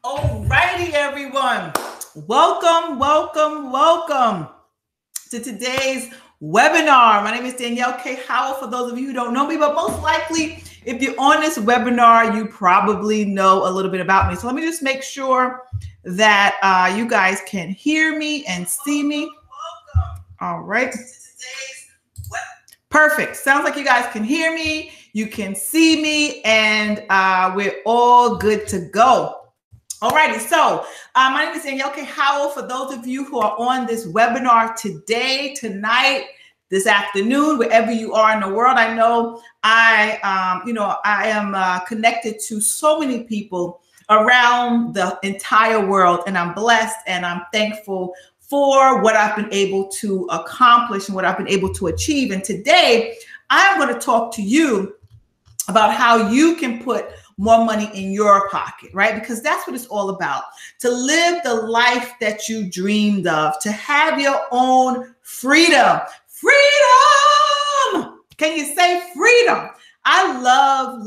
Alrighty, everyone. Welcome to today's webinar. My name is Danielle K. Howell, for those of you who don't know me, but most likely, if you're on this webinar, you probably know a little bit about me. So let me just make sure that you guys can hear me and see me. All right. Perfect. Sounds like you guys can hear me, you can see me, and we're all good to go. Alrighty, so my name is Danielle K. Howell. For those of you who are on this webinar today, tonight, this afternoon, wherever you are in the world, I know I am connected to so many people around the entire world, and I'm blessed and I'm thankful for what I've been able to accomplish and what I've been able to achieve. And today, I'm going to talk to you about how you can put more money in your pocket, right? Because that's what it's all about. To live the life that you dreamed of, to have your own freedom. Freedom! Can you say freedom? I love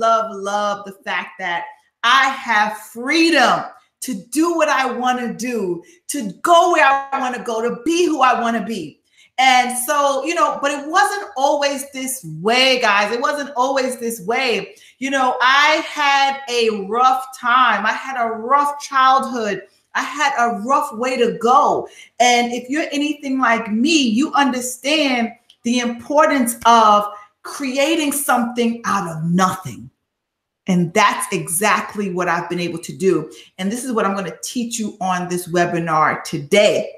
the fact that I have freedom to do what I want to do, to go where I want to go, to be who I want to be. And so, but it wasn't always this way, guys. It wasn't always this way. I had a rough time. I had a rough childhood. I had a rough way to go. And if you're anything like me, you understand the importance of creating something out of nothing. And that's exactly what I've been able to do. And this is what I'm going to teach you on this webinar today.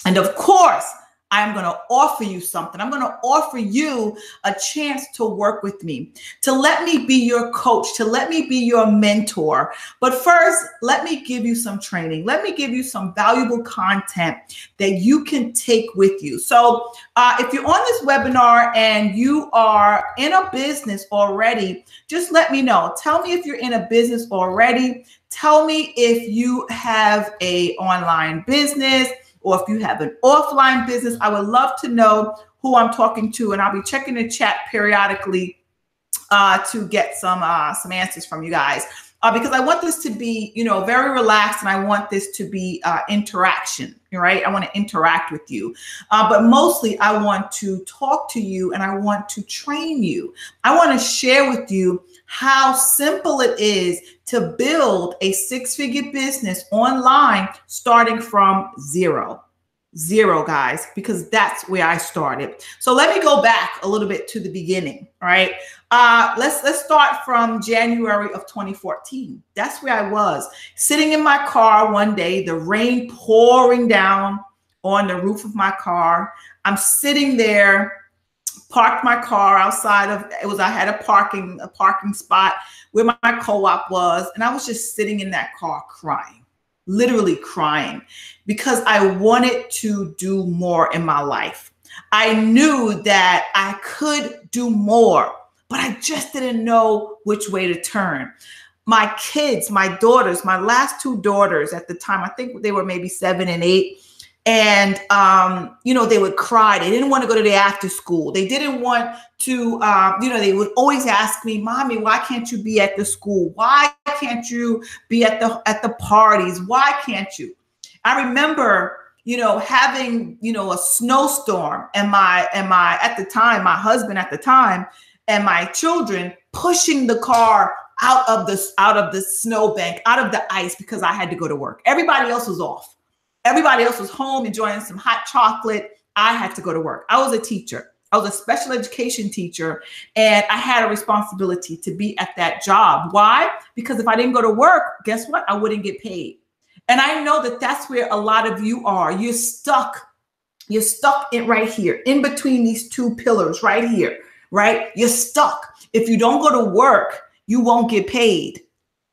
And of course, I'm going to offer you something. I'm going to offer you a chance to work with me, to let me be your coach, to let me be your mentor. But first, let me give you some training. Let me give you some valuable content that you can take with you. So if you're on this webinar and you are in a business already, just let me know. Tell me if you're in a business already. Tell me if you have an online business, or if you have an offline business. I would love to know who I'm talking to, and I'll be checking the chat periodically to get some answers from you guys, because I want this to be, very relaxed, and I want this to be interaction, right? I want to interact with you, but mostly I want to talk to you and I want to train you. I want to share with you how simple it is to build a six-figure business online starting from zero, guys, because that's where I started. So let me go back a little bit to the beginning, right? Let's start from January of 2014. That's where I was, sitting in my car one day, the rain pouring down on the roof of my car. I'm sitting there, parked my car outside of, I had a parking spot where my co-op was. And I was just sitting in that car crying, literally crying, because I wanted to do more in my life. I knew that I could do more, but I just didn't know which way to turn. My kids, my daughters, my last two daughters at the time, I think they were maybe 7 and 8. And, they would cry. They didn't want to go to the after school. They didn't want to, they would always ask me, Mommy, why can't you be at the school? Why can't you be at the parties? Why can't you? I remember, having, a snowstorm and my husband at the time and my children pushing the car out of the snowbank, out of the ice, because I had to go to work. Everybody else was off. Everybody else was home enjoying some hot chocolate. I had to go to work. I was a teacher. I was a special education teacher, and I had a responsibility to be at that job. Why? Because if I didn't go to work, guess what? I wouldn't get paid. And I know that that's where a lot of you are. You're stuck. You're stuck right here, in between these two pillars right here, right? You're stuck. If you don't go to work, you won't get paid.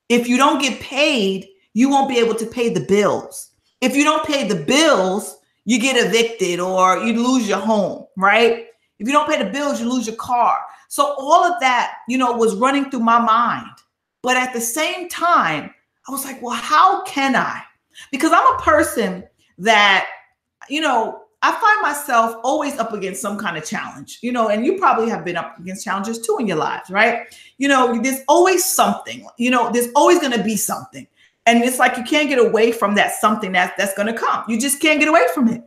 If you don't get paid, you won't be able to pay the bills. If you don't pay the bills, you get evicted or you lose your home, right? If you don't pay the bills, you lose your car. So all of that, was running through my mind. But at the same time, I was like, well, how can I? Because I'm a person that, I find myself always up against some kind of challenge, and you probably have been up against challenges too in your lives, right? There's always something, there's always going to be something. And it's like, you can't get away from that something that's going to come. You just can't get away from it.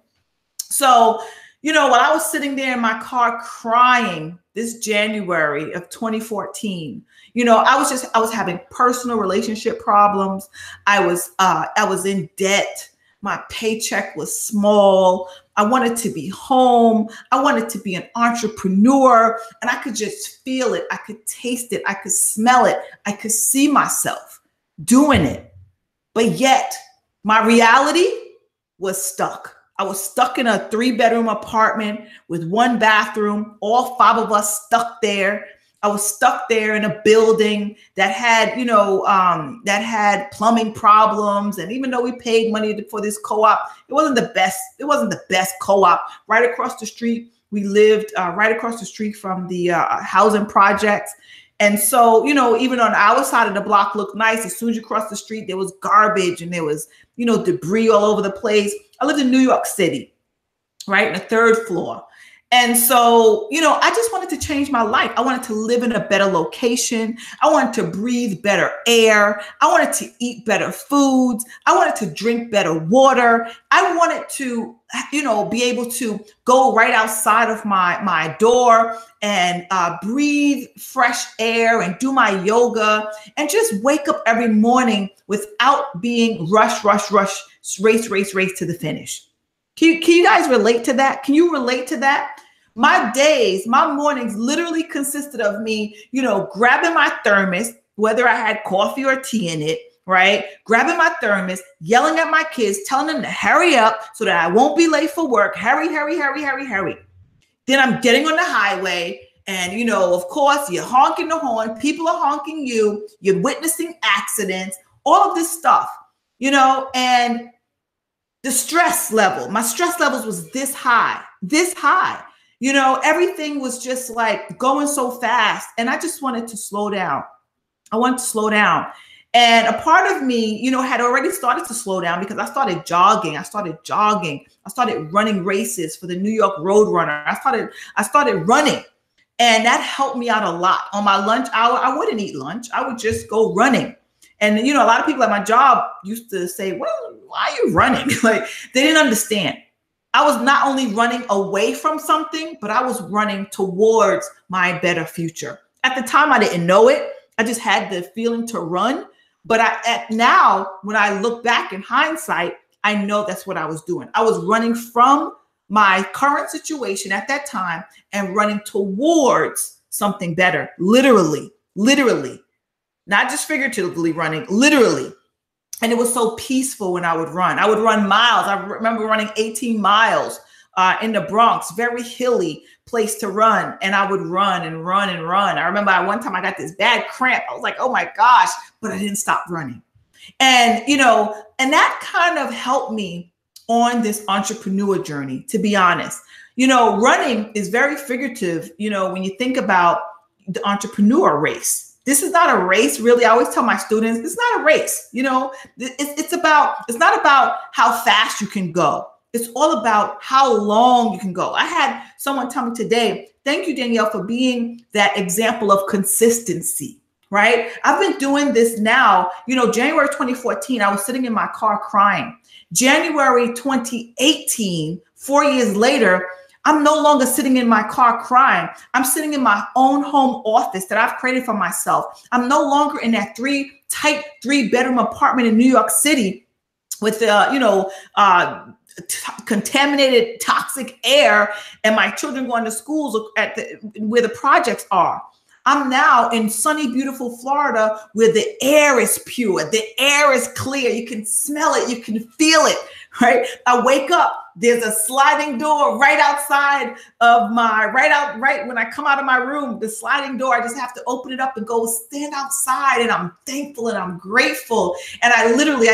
So, while I was sitting there in my car crying this January of 2014, I was having personal relationship problems. I was in debt. My paycheck was small. I wanted to be home. I wanted to be an entrepreneur, and I could just feel it. I could taste it. I could smell it. I could see myself doing it. But yet my reality was stuck. I was stuck in a 3-bedroom apartment with 1 bathroom, all 5 of us stuck there. I was stuck there in a building that had, that had plumbing problems. And even though we paid money for this co-op, it wasn't the best. It wasn't the best co-op. Right across the street, we lived right across the street from the housing projects. And so, even on our side of the block looked nice. As soon as you cross the street, there was garbage and there was, debris all over the place. I lived in New York City, right, in the 3rd floor. And so, I just wanted to change my life. I wanted to live in a better location. I wanted to breathe better air. I wanted to eat better foods. I wanted to drink better water. I wanted to, be able to go right outside of my door and breathe fresh air and do my yoga and just wake up every morning without being rush, race to the finish. Can you guys relate to that? Can you relate to that? My mornings literally consisted of me, grabbing my thermos, whether I had coffee or tea in it, right? Grabbing my thermos, yelling at my kids, telling them to hurry up so that I won't be late for work. Hurry. Then I'm getting on the highway and, of course, you're honking the horn. People are honking you. You're witnessing accidents, all of this stuff, and the stress level, my stress levels was this high. Everything was just like going so fast. And I just wanted to slow down. And a part of me, had already started to slow down because I started jogging. I started running races for the New York Road Runner. I started running, and that helped me out a lot. On my lunch hour, I wouldn't eat lunch. I would just go running. And, a lot of people at my job used to say, well, why are you running? Like, they didn't understand. I was not only running away from something, but I was running towards my better future. At the time, I didn't know it. I just had the feeling to run. But now, when I look back in hindsight, I know that's what I was doing. I was running from my current situation at that time and running towards something better, literally, not just figuratively running, literally. And it was so peaceful when I would run. I would run miles. I remember running 18 miles in the Bronx, very hilly place to run. And I would run. I remember one time I got this bad cramp. I was like, oh my gosh, but I didn't stop running. And, and that kind of helped me on this entrepreneur journey, to be honest. Running is very figurative, when you think about the entrepreneur race. This is not a race, really. I always tell my students, it's not a race. It's not about how fast you can go. It's all about how long you can go. I had someone tell me today, thank you, Danielle, for being that example of consistency, right? I've been doing this now, January 2014, I was sitting in my car crying. January 2018, 4 years later, I'm no longer sitting in my car crying. I'm sitting in my own home office that I've created for myself. I'm no longer in that tight 3-bedroom apartment in New York City with contaminated, toxic air, and my children going to schools where the projects are. I'm now in sunny, beautiful Florida where the air is pure, the air is clear. You can smell it, you can feel it, right? I wake up, there's a sliding door right outside of right when I come out of my room, the sliding door, I just have to open it up and go stand outside, and I'm thankful and I'm grateful. And I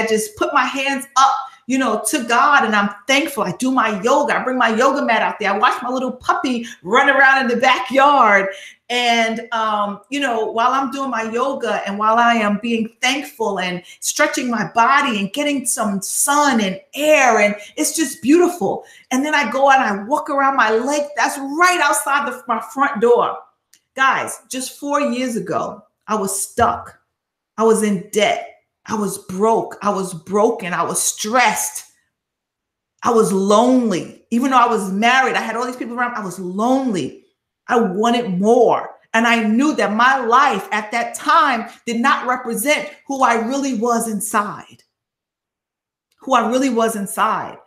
just put my hands up, to God, and I'm thankful. I do my yoga. I bring my yoga mat out there. I watch my little puppy run around in the backyard. And, while I'm doing my yoga and while I am being thankful and stretching my body and getting some sun and air, and it's just beautiful. And then I go out and I walk around my lake that's right outside my front door. Guys, just 4 years ago, I was stuck. I was in debt. I was broke. I was broken. I was stressed. I was lonely. Even though I was married, I had all these people around. I was lonely. I wanted more. And I knew that my life at that time did not represent who I really was inside. Who I really was inside.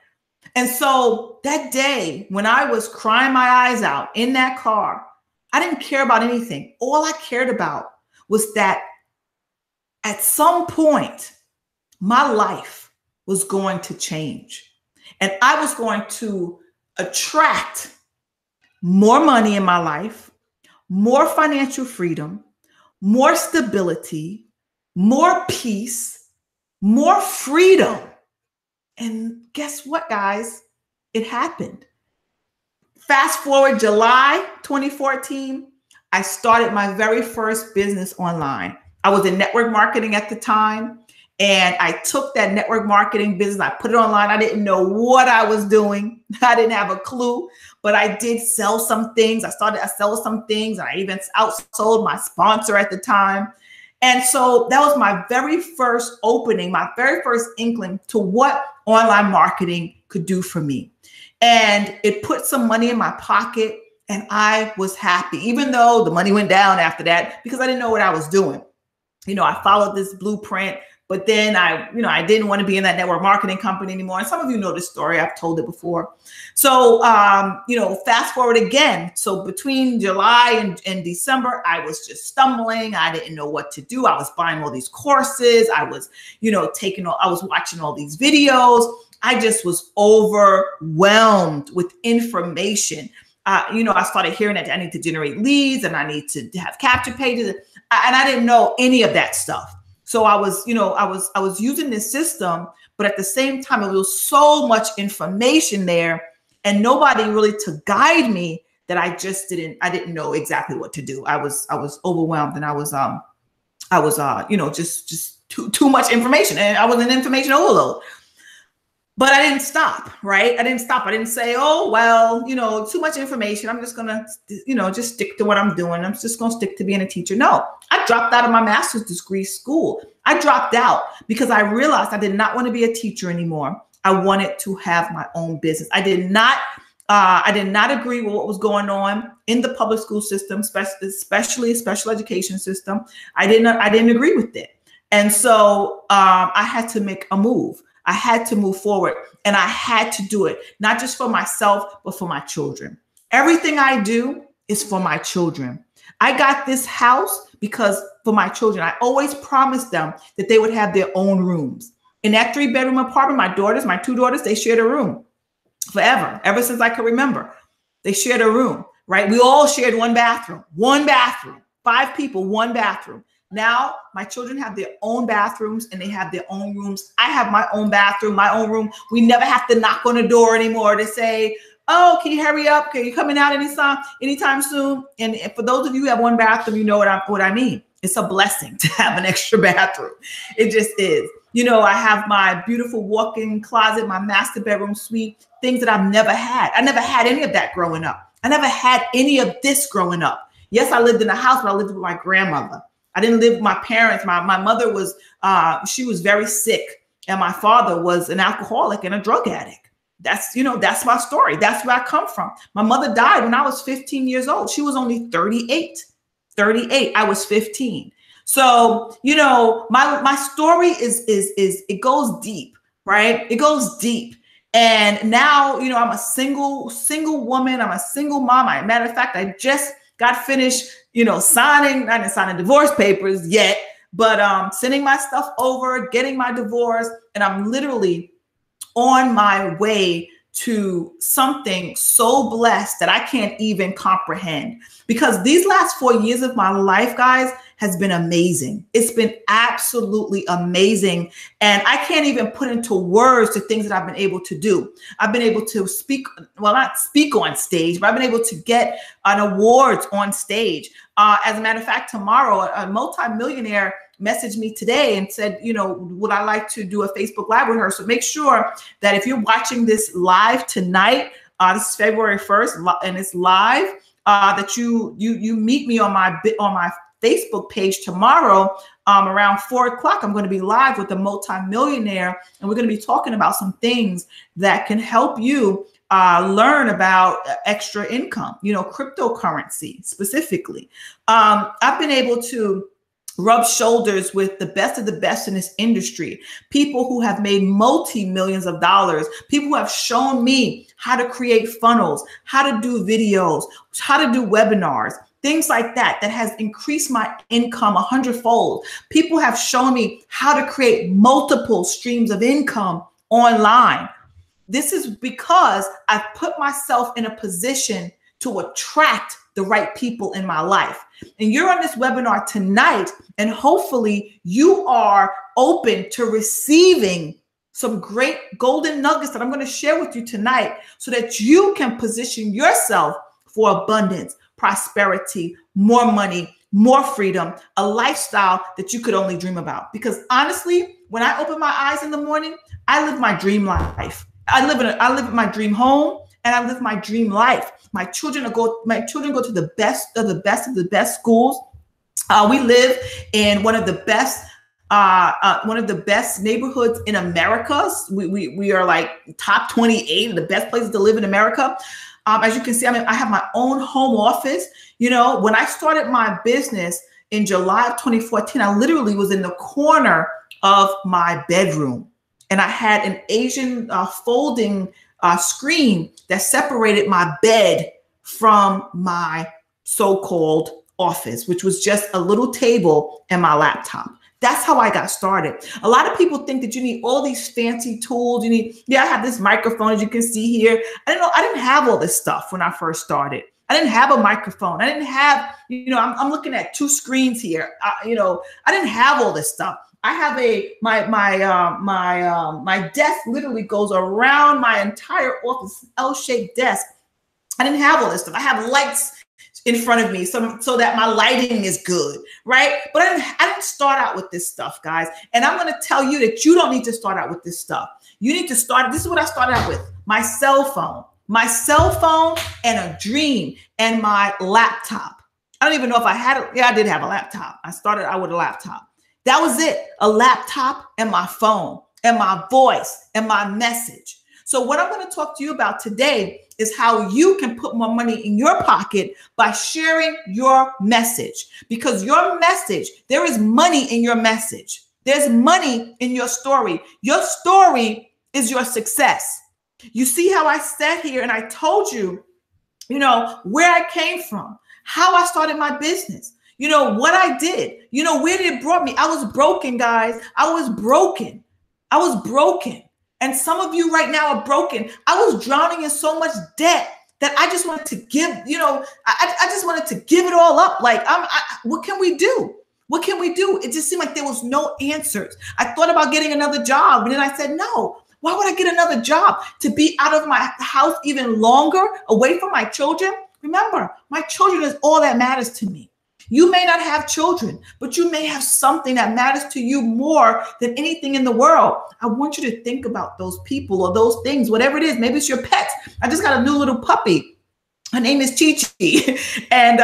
And so that day when I was crying my eyes out in that car, I didn't care about anything. All I cared about was that at some point, my life was going to change. And I was going to attract more money in my life, more financial freedom, more stability, more peace, more freedom. And guess what, guys? It happened. Fast forward July 2014, I started my very first business online. I was in network marketing at the time. And I took that network marketing business, I put it online. I didn't know what I was doing. I didn't have a clue, but I did sell some things. I sell some things, and I even outsold my sponsor at the time. And so that was my very first opening, my very first inkling to what online marketing could do for me. And it put some money in my pocket, and I was happy, even though the money went down after that because I didn't know what I was doing. I followed this blueprint. But then I didn't want to be in that network marketing company anymore. And some of you know this story. I've told it before. So, fast forward again. So between July and December, I was just stumbling. I didn't know what to do. I was buying all these courses. I was, I was watching all these videos. I just was overwhelmed with information. I started hearing that I need to generate leads and I need to have capture pages. And I didn't know any of that stuff. So I was using this system, but at the same time, it was so much information there and nobody really to guide me that I didn't know exactly what to do. I was overwhelmed and I was just too much information, and I was an information overload. But I didn't stop, right? I didn't stop. I didn't say, oh, well, too much information. I'm just going to, just stick to what I'm doing. I'm just going to stick to being a teacher. No, I dropped out of my master's degree school. I dropped out because I realized I did not want to be a teacher anymore. I wanted to have my own business. I did not agree with what was going on in the public school system, especially special education system. I didn't agree with it. And so I had to make a move. I had to move forward, and I had to do it, not just for myself, but for my children. Everything I do is for my children. I got this house because for my children, I always promised them that they would have their own rooms. In that 3-bedroom apartment, my 2 daughters, they shared a room forever, ever since I could remember. They shared a room, right? We all shared one bathroom, 5 people, 1 bathroom. Now my children have their own bathrooms and they have their own rooms. I have my own bathroom, my own room. We never have to knock on the door anymore to say, oh, can you hurry up? Are you coming out anytime soon? And for those of you who have 1 bathroom, you know what I mean. It's a blessing to have an extra bathroom. It just is. I have my beautiful walk-in closet, my master bedroom suite, things that I've never had. I never had any of that growing up. I never had any of this growing up. Yes, I lived in a house, but I lived with my grandmother. I didn't live with my parents. My mother was, she was very sick, and my father was an alcoholic and a drug addict. That's my story. That's where I come from. My mother died when I was 15 years old. She was only 38. I was 15. So, my story is it goes deep, right? It goes deep. And now, I'm a single woman. I'm a single mom. Matter of fact, I just got finished, I didn't sign divorce papers yet, but sending my stuff over, getting my divorce, and I'm literally on my way to something so blessed that I can't even comprehend. Because these last 4 years of my life, guys, has been amazing. It's been absolutely amazing. And I can't even put into words the things that I've been able to do. I've been able to not speak on stage, but I've been able to get an awards on stage. As a matter of fact, tomorrow, a multimillionaire messaged me today and said, would I like to do a Facebook Live with her? So make sure that if you're watching this live tonight, this is February 1st, and it's live, that you meet me on my Facebook page tomorrow around 4 o'clock. I'm going to be live with a multimillionaire, and we're going to be talking about some things that can help you learn about extra income, cryptocurrency specifically. I've been able to rub shoulders with the best of the best in this industry, people who have made multi-millions of dollars, people who have shown me how to create funnels, how to do videos, how to do webinars, things like that, that has increased my income 100-fold. People have shown me how to create multiple streams of income online. This is because I've put myself in a position to attract the right people in my life. And you're on this webinar tonight, and hopefully you are open to receiving some great golden nuggets that I'm going to share with you tonight so that you can position yourself for abundance, prosperity, more money, more freedom, a lifestyle that you could only dream about. Because honestly, when I open my eyes in the morning, I live my dream life. I live in my dream home, and I live my dream life. My children go to the best of the best of the best schools. We live in one of the best neighborhoods in America. We are like top 28 of the best places to live in America. As you can see, I have my own home office. When I started my business in July of 2014, I literally was in the corner of my bedroom, and I had an Asian folding screen that separated my bed from my so-called office, which was just a little table and my laptop. That's how I got started. A lot of people think that you need all these fancy tools. I have this microphone, as you can see here. I didn't have all this stuff when I first started. I didn't have a microphone. I didn't have, I'm looking at 2 screens here. I didn't have all this stuff. I have my desk literally goes around my entire office, L-shaped desk. I didn't have all this stuff. I have lights in front of me so that my lighting is good, right? But I didn't start out with this stuff, guys. And I'm going to tell you that you don't need to start out with this stuff. You need to start. This is what I started out with: my cell phone and a dream and my laptop. I don't even know if I had it. Yeah, I did have a laptop. I started out with a laptop. That was it. A laptop and my phone and my voice and my message. So what I'm going to talk to you about today is how you can put more money in your pocket by sharing your message. Because your message, there is money in your message. There's money in your story. Your story is your success. You see how I sat here and I told you, where I came from, how I started my business. What I did, where it brought me. I was broken, guys. I was broken. And some of you right now are broken. I was drowning in so much debt that I just wanted to give, I just wanted to give it all up. Like, what can we do? What can we do? It just seemed like there was no answers. I thought about getting another job, and then I said, no. Why would I get another job? To be out of my house even longer, away from my children? Remember, my children is all that matters to me. You may not have children, but you may have something that matters to you more than anything in the world. I want you to think about those people or those things, whatever it is. Maybe it's your pet. I just got a new little puppy. Her name is Chi Chi, and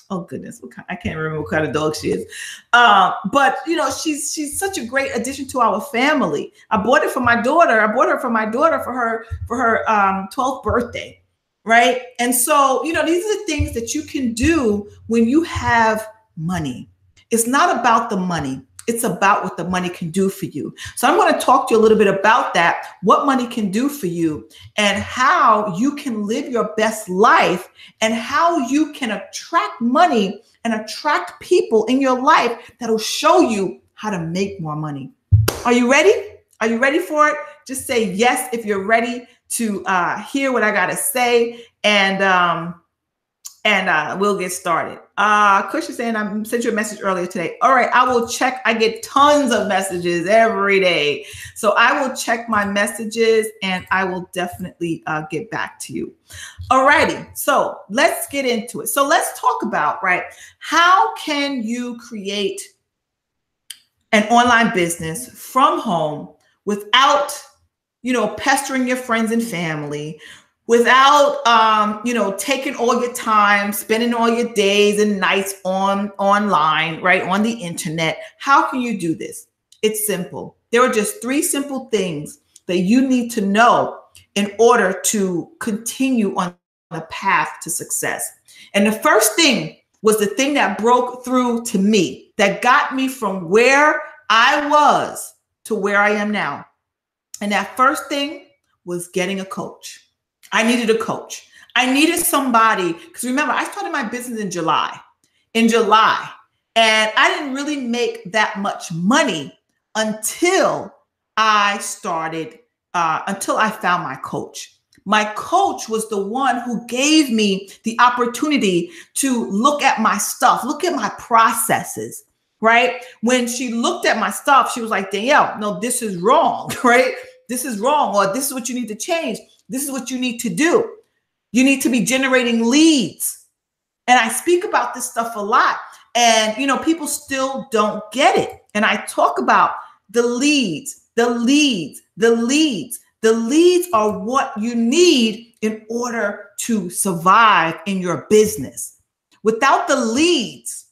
oh goodness, I can't remember what kind of dog she is. But she's such a great addition to our family. I bought it for my daughter. I bought her for my daughter for her 12th birthday. Right. And so, these are the things that you can do when you have money. It's not about the money. It's about what the money can do for you. So I'm going to talk to you a little bit about that, what money can do for you and how you can live your best life and how you can attract money and attract people in your life that will show you how to make more money. Are you ready? Are you ready for it? Just say yes if you're ready to hear what I got to say, and we'll get started. Kush is saying I sent you a message earlier today. All right, I will check. I get tons of messages every day. So I will check my messages and I will definitely get back to you. All righty, so let's get into it. So let's talk about, how can you create an online business from home without pestering your friends and family, without, taking all your time, spending all your days and nights online, right, on the internet. How can you do this? It's simple. There are just 3 simple things that you need to know in order to continue on the path to success. And the first thing was the thing that broke through to me, that got me from where I was to where I am now. And that first thing was getting a coach. I needed a coach. I needed somebody, because remember, I started my business in July, and I didn't really make that much money until I found my coach. My coach was the one who gave me the opportunity to look at my stuff, look at my processes, right? When she looked at my stuff, she was like, Danielle, no, this is wrong, right? This is wrong, or this is what you need to change. This is what you need to do. You need to be generating leads. And I speak about this stuff a lot. And, people still don't get it. And I talk about the leads. The leads are what you need in order to survive in your business. Without the leads,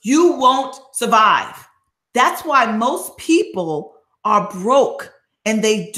you won't survive. That's why most people are broke and they're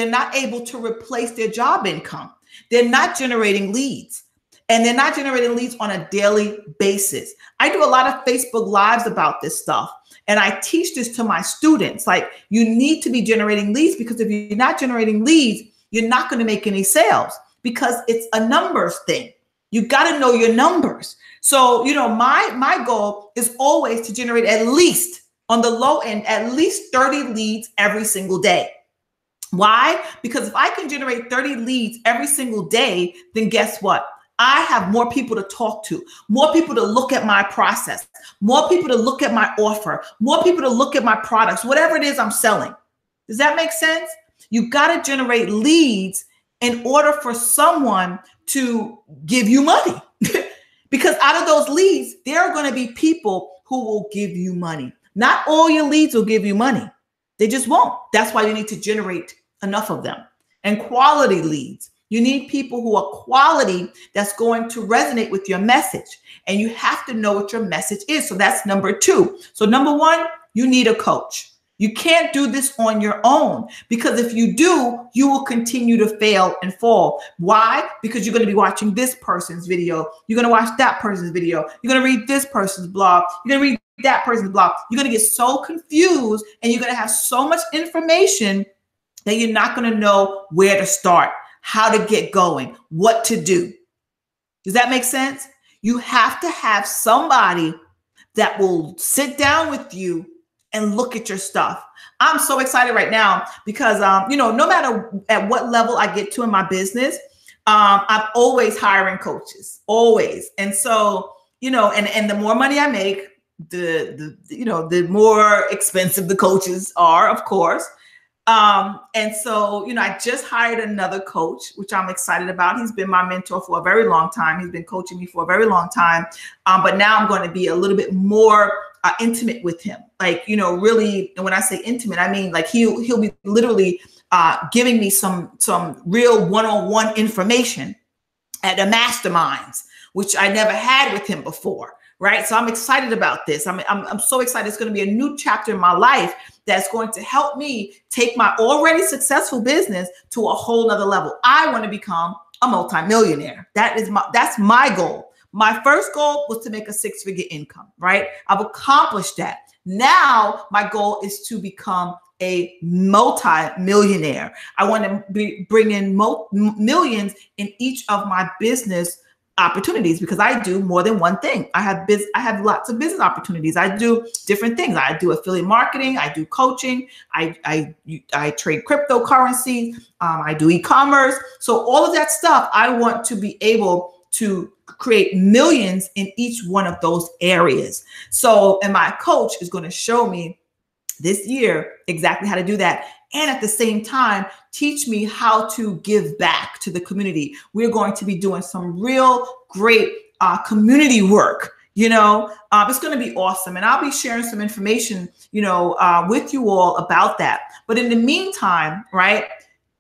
not able to replace their job income. They're not generating leads, and they're not generating leads on a daily basis. I do a lot of Facebook Lives about this stuff, and I teach this to my students. Like, you need to be generating leads, because if you're not generating leads, you're not going to make any sales, because it's a numbers thing. You got to know your numbers. So, my goal is always to generate at least, on the low end, at least 30 leads every single day. Why? Because if I can generate 30 leads every single day, then guess what? I have more people to talk to, more people to look at my process, more people to look at my offer, more people to look at my products, whatever it is I'm selling. Does that make sense? You got to generate leads in order for someone to give you money. Because out of those leads, there are going to be people who will give you money. Not all your leads will give you money. They just won't. That's why you need to generate enough of them. And quality leads. You need people who are quality, that's going to resonate with your message. And you have to know what your message is. So that's number 2. So number 1, you need a coach. You can't do this on your own, because if you do, you will continue to fail and fall. Why? Because you're going to be watching this person's video. You're going to watch that person's video. You're going to read this person's blog. You're going to read that person's blog. You're going to get so confused, and you're going to have so much information that you're not going to know where to start, how to get going, what to do. Does that make sense? You have to have somebody that will sit down with you and look at your stuff. I'm so excited right now because, no matter at what level I get to in my business, I'm always hiring coaches, always. And so, and the more money I make, the more expensive the coaches are, of course. And so, I just hired another coach, which I'm excited about. He's been my mentor for a very long time. He's been coaching me for a very long time. But now I'm going to be a little bit more intimate with him. Like, really, and when I say intimate, I mean, like he'll be literally giving me some real one-on-one information at the masterminds, which I never had with him before. Right. So I'm excited about this. I'm so excited. It's going to be a new chapter in my life that's going to help me take my already successful business to a whole nother level. I want to become a multimillionaire. That's my goal. My first goal was to make a 6-figure income. Right. I've accomplished that. Now my goal is to become a multi-millionaire. I want to bring in millions in each of my business opportunities, because I do more than one thing. I have lots of business opportunities. I do different things. I do affiliate marketing. I do coaching. I trade cryptocurrency. I do e-commerce. So all of that stuff, I want to be able to create millions in each one of those areas. So, and my coach is going to show me this year exactly how to do that. And at the same time, teach me how to give back to the community. We're going to be doing some real great community work. It's going to be awesome. And I'll be sharing some information, with you all about that. But in the meantime, right,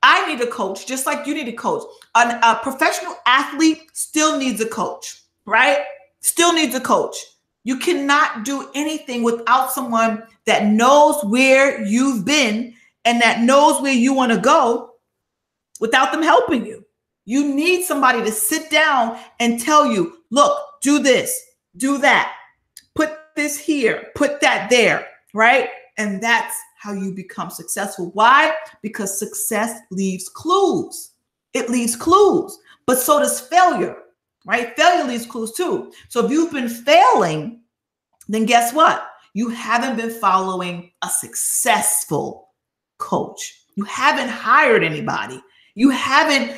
I need a coach just like you need a coach. A professional athlete still needs a coach, right? Still needs a coach. You cannot do anything without someone that knows where you've been and that knows where you want to go without them helping you. You need somebody to sit down and tell you, look, do this, do that, put this here, put that there, right? And that's how you become successful. Why? Because success leaves clues. It leaves clues, but so does failure, right? Failure leaves clues too. So if you've been failing, then guess what? You haven't been following a successful coach. You haven't hired anybody. You haven't,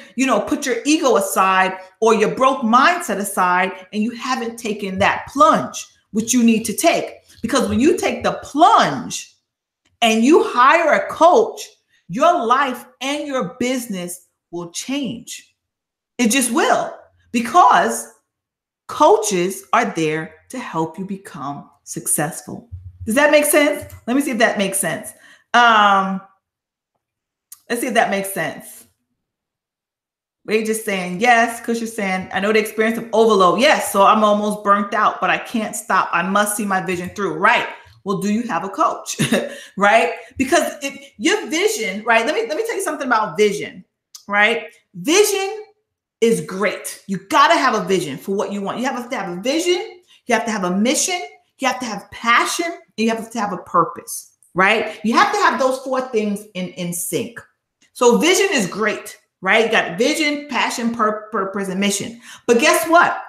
put your ego aside or your broke mindset aside, and you haven't taken that plunge, which you need to take. Because when you take the plunge and you hire a coach, your life and your business will change. It just will, because coaches are there to help you become successful. Does that make sense? Let me see if that makes sense. Let's see if that makes sense. We're just saying yes, because you're saying, I know the experience of overload. Yes, so I'm almost burnt out, but I can't stop. I must see my vision through. Right. Well, do you have a coach? Right? Because if your vision, right? Let me tell you something about vision, right? Vision is great. You got to have a vision for what you want. You have to have a vision. You have to have a mission. You have to have passion. And you have to have a purpose, right? You have to have those four things in sync. So vision is great, right? You got vision, passion, purpose, and mission. But guess what?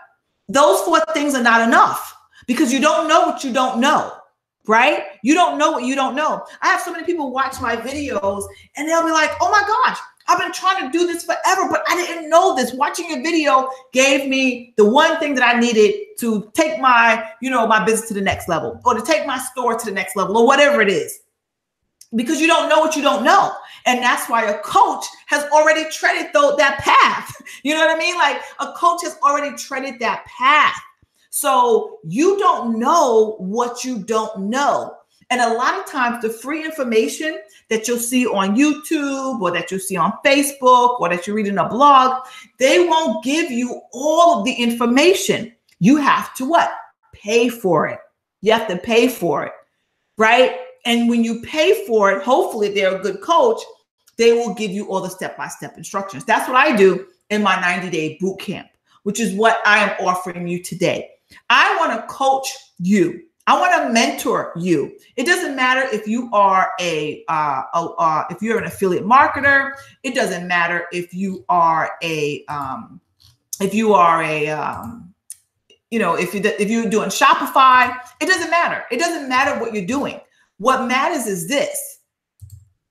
Those four things are not enough, because you don't know what you don't know, right? You don't know what you don't know. I have so many people watch my videos and they'll be like, oh my gosh, I've been trying to do this forever, but I didn't know this. Watching your video gave me the one thing that I needed to take my, my business to the next level, or to take my store to the next level, or whatever it is. Because you don't know what you don't know. And that's why a coach has already treaded that path. You know what I mean? Like, a coach has already treaded that path. So you don't know what you don't know. And a lot of times the free information that you'll see on YouTube, or that you'll see on Facebook, or that you read in a blog, they won't give you all of the information. You have to what? Pay for it. You have to pay for it, right? And when you pay for it, hopefully they're a good coach, they will give you all the step-by-step instructions. That's what I do in my 90-day boot camp, which is what I am offering you today. I want to coach you. I want to mentor you. It doesn't matter if you are if you're an affiliate marketer. It doesn't matter if you are if you're doing Shopify. It doesn't matter. It doesn't matter what you're doing. What matters is this: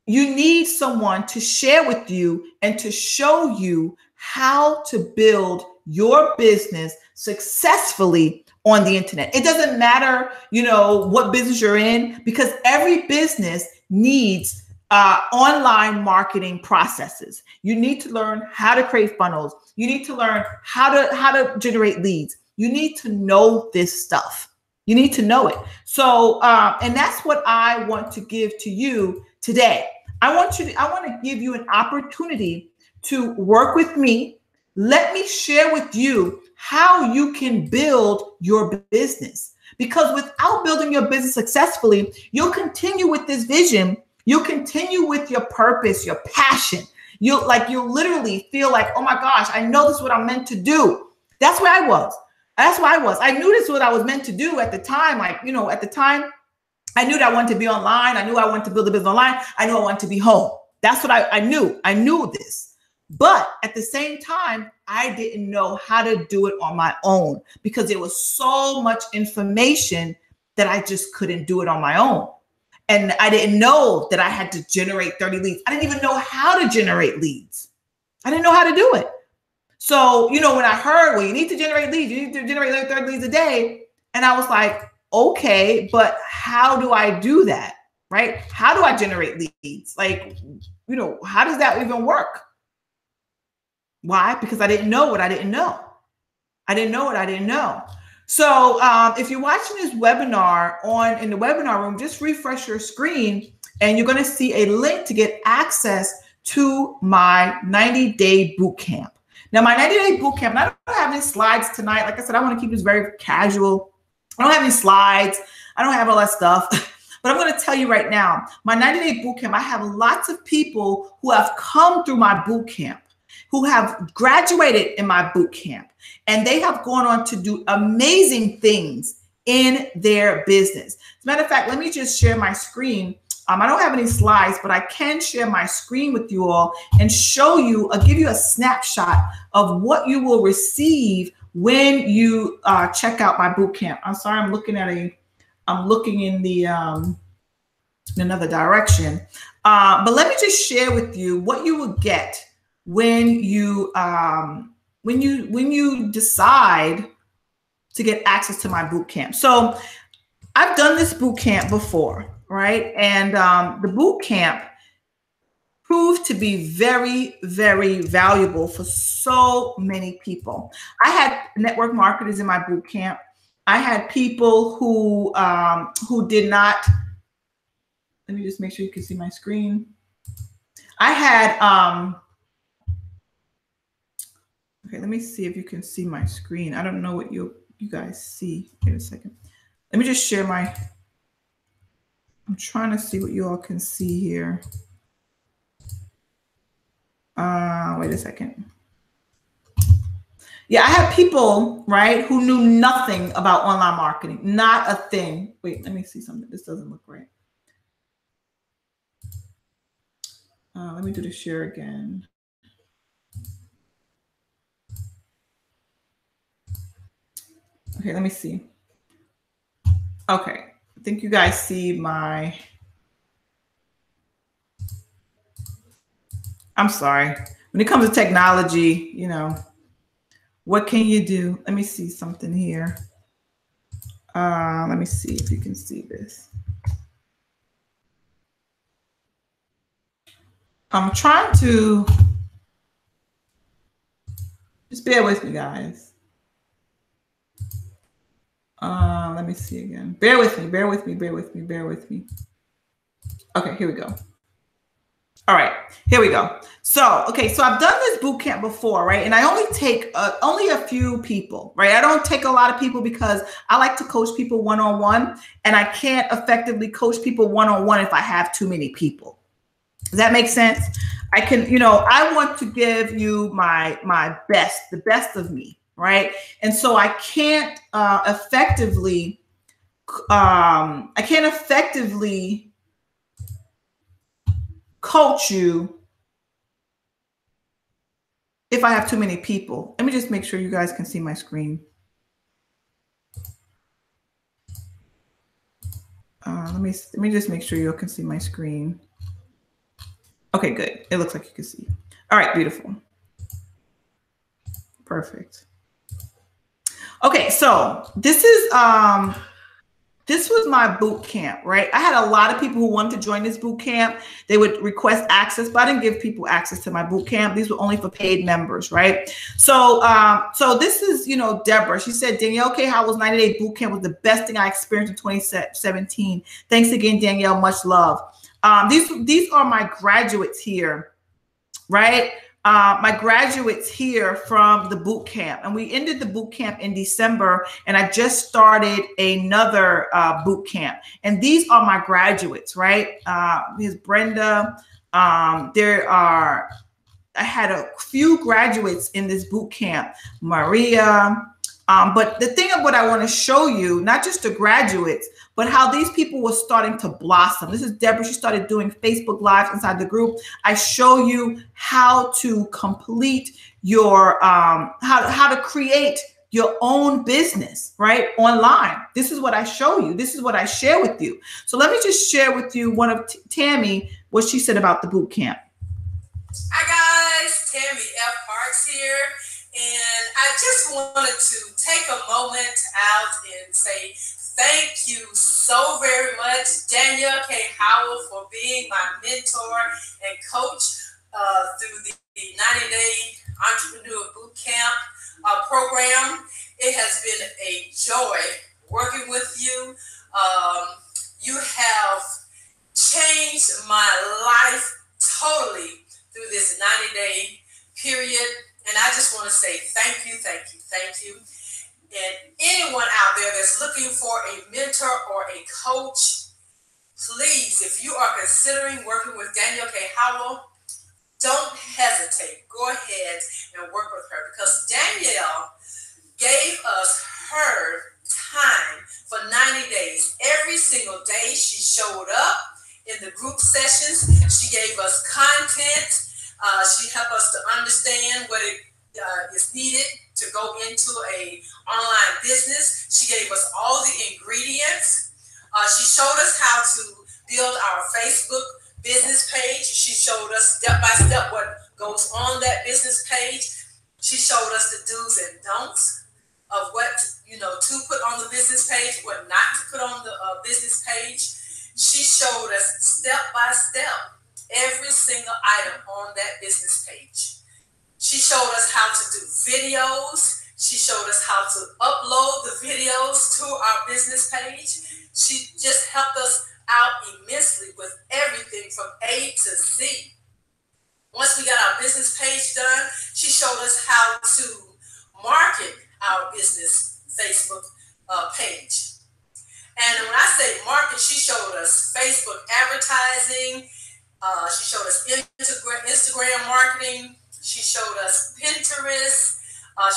you need someone to share with you and to show you how to build your business successfully on the internet. It doesn't matter, what business you're in, because every business needs online marketing processes. You need to learn how to create funnels. You need to learn how to generate leads. You need to know this stuff. You need to know it. So, and that's what I want to give to you today. I want to give you an opportunity to work with me. Let me share with you how you can build your business. Because without building your business successfully, you'll continue with this vision. You'll continue with your purpose, your passion. You'll literally feel like, oh my gosh, I know this is what I'm meant to do. That's where I was. That's why I was. I knew this is what I was meant to do at the time. At the time, I knew that I wanted to be online. I knew I wanted to build a business online. I knew I wanted to be home. That's what I knew. I knew this. But at the same time, I didn't know how to do it on my own, because there was so much information that I just couldn't do it on my own. And I didn't know that I had to generate 30 leads. I didn't even know how to generate leads. I didn't know how to do it. So, when I heard, well, you need to generate leads, you need to generate like 30 leads a day. And I was like, okay, but how do I do that? Right? How do I generate leads? Like, how does that even work? Why? Because I didn't know what I didn't know. I didn't know what I didn't know. So if you're watching this webinar in the webinar room, just refresh your screen and you're going to see a link to get access to my 90-day boot camp. Now, my 90-day boot camp, and I don't have any slides tonight. Like I said, I want to keep this very casual. I don't have any slides. I don't have all that stuff. But I'm going to tell you right now, my 90-day boot camp, I have lots of people who have come through my boot camp, who have graduated in my boot camp, and they have gone on to do amazing things in their business. As a matter of fact, let me just share my screen. I don't have any slides, but I can share my screen with you all and show you, give you a snapshot of what you will receive when you check out my boot camp. I'm sorry, I'm looking in the in another direction. But let me just share with you what you will get when you decide to get access to my boot camp. So I've done this boot camp before, right? And the boot camp proved to be very, very valuable for so many people. I had network marketers in my boot camp. I had people who did not. Let me just make sure you can see my screen. I had okay, let me see if you can see my screen. I don't know what you guys see. Wait a second. Let me just share my. I'm trying to see what you all can see here. Wait a second. Yeah, I have people, right, who knew nothing about online marketing, not a thing. Wait, let me see something. This doesn't look right. Let me do the share again. Okay, let me see. Okay, I think you guys see my. I'm sorry. When it comes to technology, you know, what can you do? Let me see something here. Let me see if you can see this. I'm trying to, just bear with me, guys. Let me see again. Bear with me, bear with me, bear with me, bear with me. Okay, here we go. All right, here we go. So, okay, so I've done this boot camp before, right? And I only take only a few people, right? I don't take a lot of people because I like to coach people one-on-one, and I can't effectively coach people one-on-one if I have too many people. Does that make sense? I can, you know, I want to give you my best, the best of me, right? And so I can't effectively coach you if I have too many people. Let me just make sure you guys can see my screen. Let me just make sure you can see my screen. Okay, good. It looks like you can see. All right, beautiful. Perfect. Okay, so this was my boot camp, right? I had a lot of people who wanted to join this boot camp. They would request access, but I didn't give people access to my boot camp. These were only for paid members, right? So, so this is, you know, Deborah. She said, Danielle K. Howell's 90-day boot camp was the best thing I experienced in 2017. Thanks again, Danielle. Much love. These are my graduates here, right? My graduates here from the boot camp, and we ended the boot camp in December, and I just started another boot camp. And these are my graduates, right? Here's Brenda. I had a few graduates in this boot camp, Maria. But the thing of what I want to show you, not just the graduates, but how these people were starting to blossom. This is Deborah. She started doing Facebook Lives inside the group. I show you how to complete your, how to create your own business, right? Online. This is what I show you. This is what I share with you. So let me just share with you one of Tammy, what she said about the boot camp. Hi guys, Tammy F. Parks here. And I just wanted to take a moment out and say thank you so very much, Danielle K. Howell, for being my mentor and coach through the 90-day Entrepreneur Bootcamp program. It has been a joy working with you. You have changed my life totally through this 90-day period. And I just want to say thank you, thank you, thank you. And anyone out there that's looking for a mentor or a coach, please, if you are considering working with Danielle K. Howell, don't hesitate. Go ahead and work with her, because Danielle gave us her time for 90 days. Every single day she showed up in the group sessions. She gave us content. She helped us to understand what it is needed to go into a online business. She gave us all the ingredients. She showed us how to build our Facebook business page. She showed us step by step what goes on that business page. She showed us the do's and don'ts of what to put on the business page, what not to put on the business page. She showed us step by step every single item on that business page. She showed us how to do videos. She showed us how to upload the videos to our business page. She just helped us out immensely with everything from A to Z. Once we got our business page done, she showed us how to market our business Facebook page. And when I say market, she showed us Facebook advertising. She showed us Instagram marketing. She showed us Pinterest.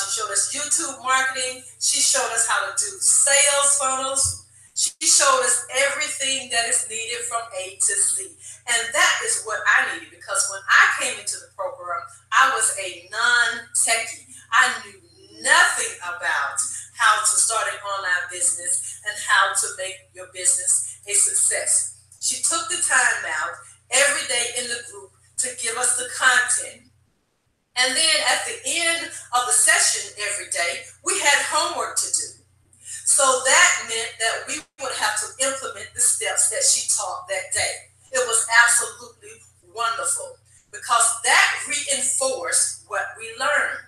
She showed us YouTube marketing. She showed us how to do sales funnels. She showed us everything that is needed from A to Z. And that is what I needed, because when I came into the program, I was a non-techie. I knew nothing about how to start an online business and how to make your business a success. She took the time out every day in the group to give us the content. And then at the end of the session every day, we had homework to do. So that meant that we would have to implement the steps that she taught that day. It was absolutely wonderful, because that reinforced what we learned.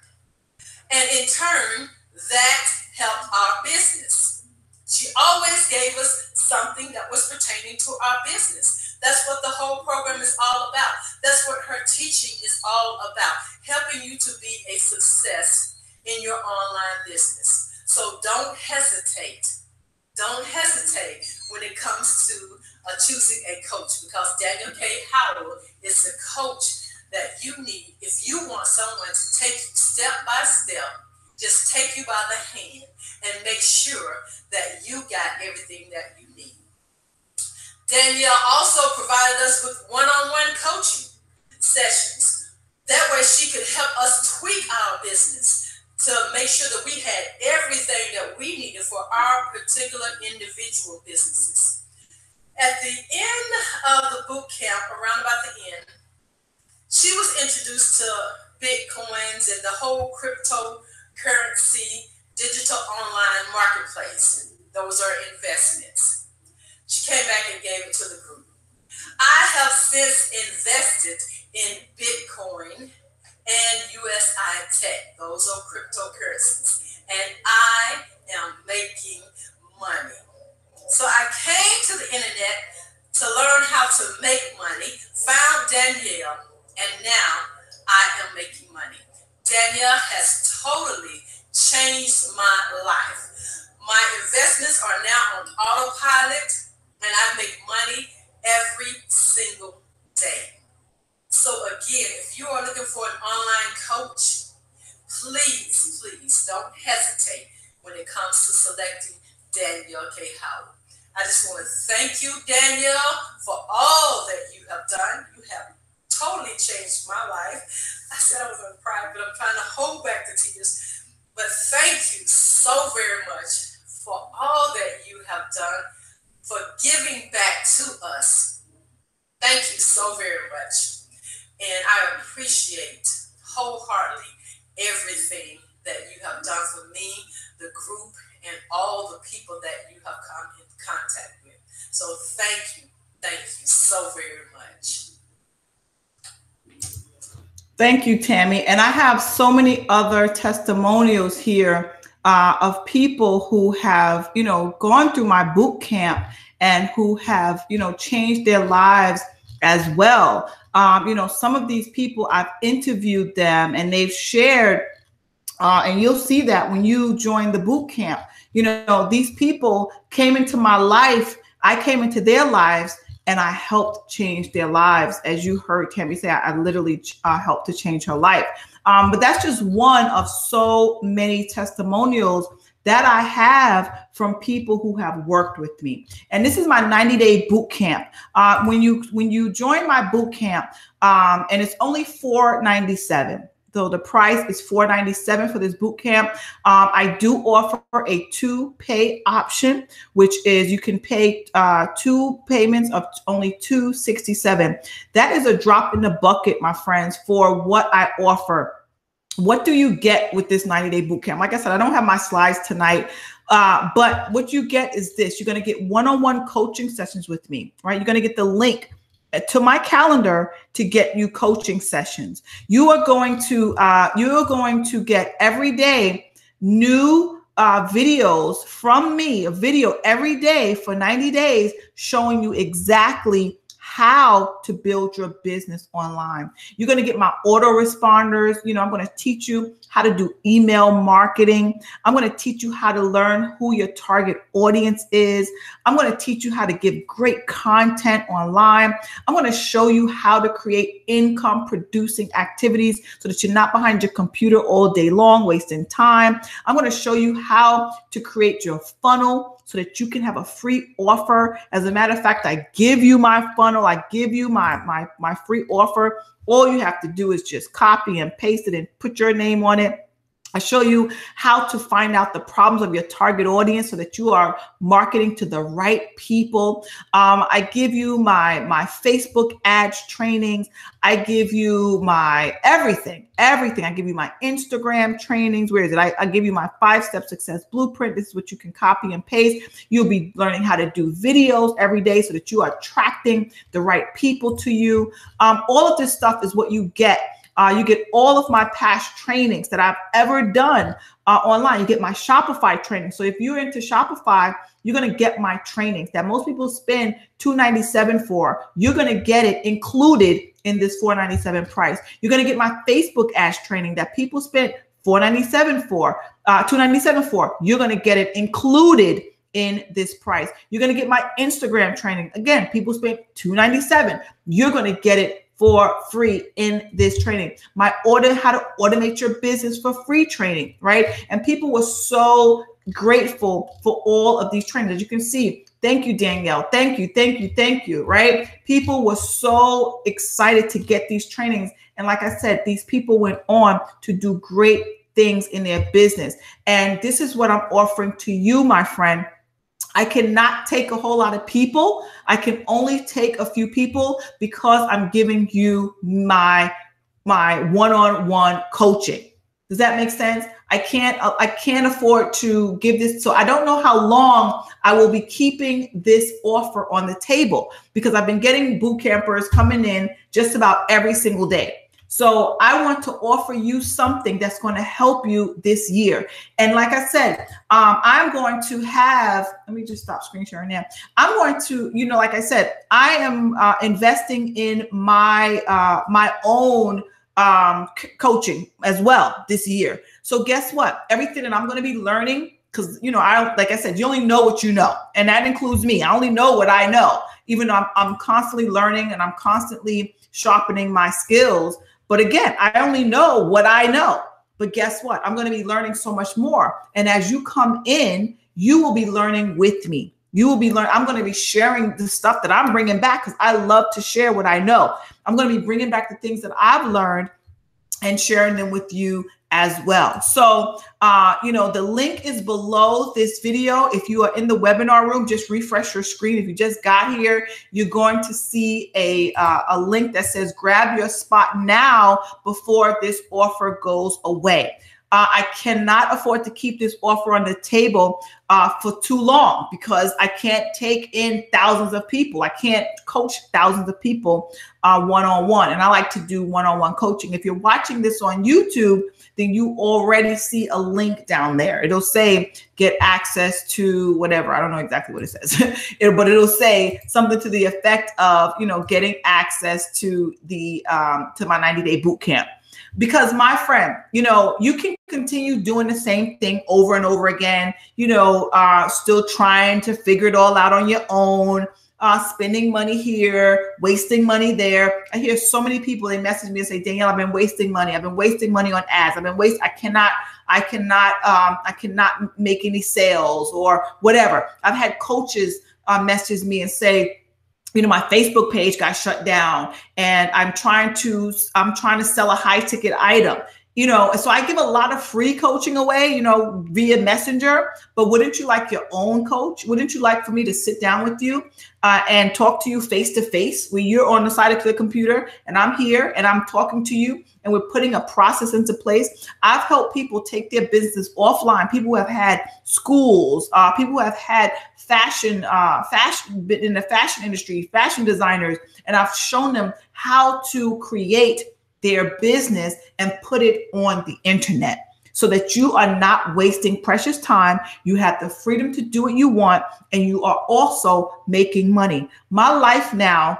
And in turn, that helped our business. She always gave us something that was pertaining to our business. That's what the whole program is all about. That's what her teaching is all about, helping you to be a success in your online business. So don't hesitate. Don't hesitate when it comes to choosing a coach, because Danielle K. Howell is the coach that you need if you want someone to take you step by step, just take you by the hand and make sure that you got everything that you need. Danielle also provided us with one-on-one coaching sessions. That way she could help us tweak our business to make sure that we had everything that we needed for our particular individual businesses. At the end of the boot camp, around about the end, she was introduced to Bitcoins and the whole cryptocurrency digital online marketplace. Those are investments. She came back and gave it to the group. I have since invested in Bitcoin and USI Tech. Those are cryptocurrencies. And I am making money. So I came to the internet to learn how to make money, found Danielle, and now I am making money. Danielle has totally changed my life. My investments are now on autopilot, and I make money every single day. So again, if you are looking for an online coach, please, please don't hesitate when it comes to selecting Danielle K. Howell. I just want to thank you, Danielle, for all that you have done. You have totally changed my life. I said I was going to cry, but I'm trying to hold back the tears. But thank you so very much for all that you have done, for giving back to us. Thank you so very much. And I appreciate wholeheartedly everything that you have done for me, the group, and all the people that you have come in contact with. So thank you so very much. Thank you, Tammy. And I have so many other testimonials here of people who have, gone through my boot camp and who have, changed their lives as well. Some of these people, I've interviewed them and they've shared, and you'll see that when you join the boot camp. These people came into my life. I came into their lives and I helped change their lives. As you heard Tammy say, I literally helped to change her life. But that's just one of so many testimonials that I have from people who have worked with me. And this is my 90-day boot camp. When you join my boot camp, and it's only $497. So the price is $497 for this boot camp. I do offer a 2-pay option, which is you can pay 2 payments of only $267. That is a drop in the bucket, my friends, for what I offer. What do you get with this 90-day boot camp? Like I said, I don't have my slides tonight, but what you get is this. You're going to get one-on-one coaching sessions with me, right? You're going to get the link to my calendar to get you coaching sessions. You are going to get every day new videos from me, a video every day for 90 days showing you exactly how to build your business online. You're going to get my autoresponders. I'm going to teach you how to do email marketing. I'm going to teach you how to learn who your target audience is. I'm going to teach you how to give great content online. I'm going to show you how to create income producing activities so that you're not behind your computer all day long, wasting time. I'm going to show you how to create your funnel so that you can have a free offer. As a matter of fact, I give you my funnel. I give you my free offer. All you have to do is just copy and paste it and put your name on it. I show you how to find out the problems of your target audience so that you are marketing to the right people. I give you my Facebook ads trainings. I give you my everything. I give you my Instagram trainings. Where is it? I give you my 5-step success blueprint. This is what you can copy and paste. You'll be learning how to do videos every day so that you are attracting the right people to you. All of this stuff is what you get. You get all of my past trainings that I've ever done online. You get my Shopify training. So if you're into Shopify, you're going to get my trainings that most people spend $297 for. You're going to get it included in this $497 price. You're going to get my Facebook ads training that people spend $497 for, $297 for. You're going to get it included in this price. You're going to get my Instagram training. Again, people spend $297. You're going to get it for free in this training. My how to automate your business for free training, right? And people were so grateful for all of these trainings. As you can see, thank you, Danielle. Thank you, right? People were so excited to get these trainings. And like I said, these people went on to do great things in their business. And this is what I'm offering to you, my friend. I cannot take a whole lot of people. I can only take a few people because I'm giving you my one-on-one coaching. Does that make sense? I can't afford to give this. So I don't know how long I will be keeping this offer on the table because I've been getting boot campers coming in just about every single day. So I want to offer you something that's going to help you this year. And like I said, I'm going to have, let me just stop screen sharing now. I'm going to, like I said, I am investing in my own coaching as well this year. So guess what? Everything that I'm going to be learning, because, like I said, you only know what you know. And that includes me. I only know what I know, even though I'm constantly learning and I'm constantly sharpening my skills. But again, I only know what I know. But guess what? I'm going to be learning so much more. And as you come in, you will be learning with me. You will be learning. I'm going to be sharing the stuff that I'm bringing back because I love to share what I know. I'm going to be bringing back the things that I've learned and sharing them with you as well. So, the link is below this video. If you are in the webinar room, just refresh your screen. If you just got here, you're going to see a link that says grab your spot now before this offer goes away. I cannot afford to keep this offer on the table for too long because I can't take in thousands of people. I can't coach thousands of people one-on-one. And I like to do one-on-one coaching. If you're watching this on YouTube, then you already see a link down there. It'll say get access to whatever. I don't know exactly what it says, but it'll say something to the effect of, getting access to the to my 90-day boot camp. Because my friend, you can continue doing the same thing over and over again, still trying to figure it all out on your own, spending money here, wasting money there. I hear so many people, they message me and say, Danielle, I've been wasting money. I've been wasting money on ads. I cannot make any sales or whatever. I've had coaches message me and say, my Facebook page got shut down and I'm trying to sell a high ticket item, and so I give a lot of free coaching away, via Messenger, but wouldn't you like your own coach? Wouldn't you like for me to sit down with you and talk to you face to face where you're on the side of the computer and I'm here and I'm talking to you and we're putting a process into place? I've helped people take their business offline. People who have had schools, people who have had fashion in the fashion industry, fashion designers, and I've shown them how to create their business and put it on the internet so that you are not wasting precious time. You have the freedom to do what you want, and you are also making money. My life now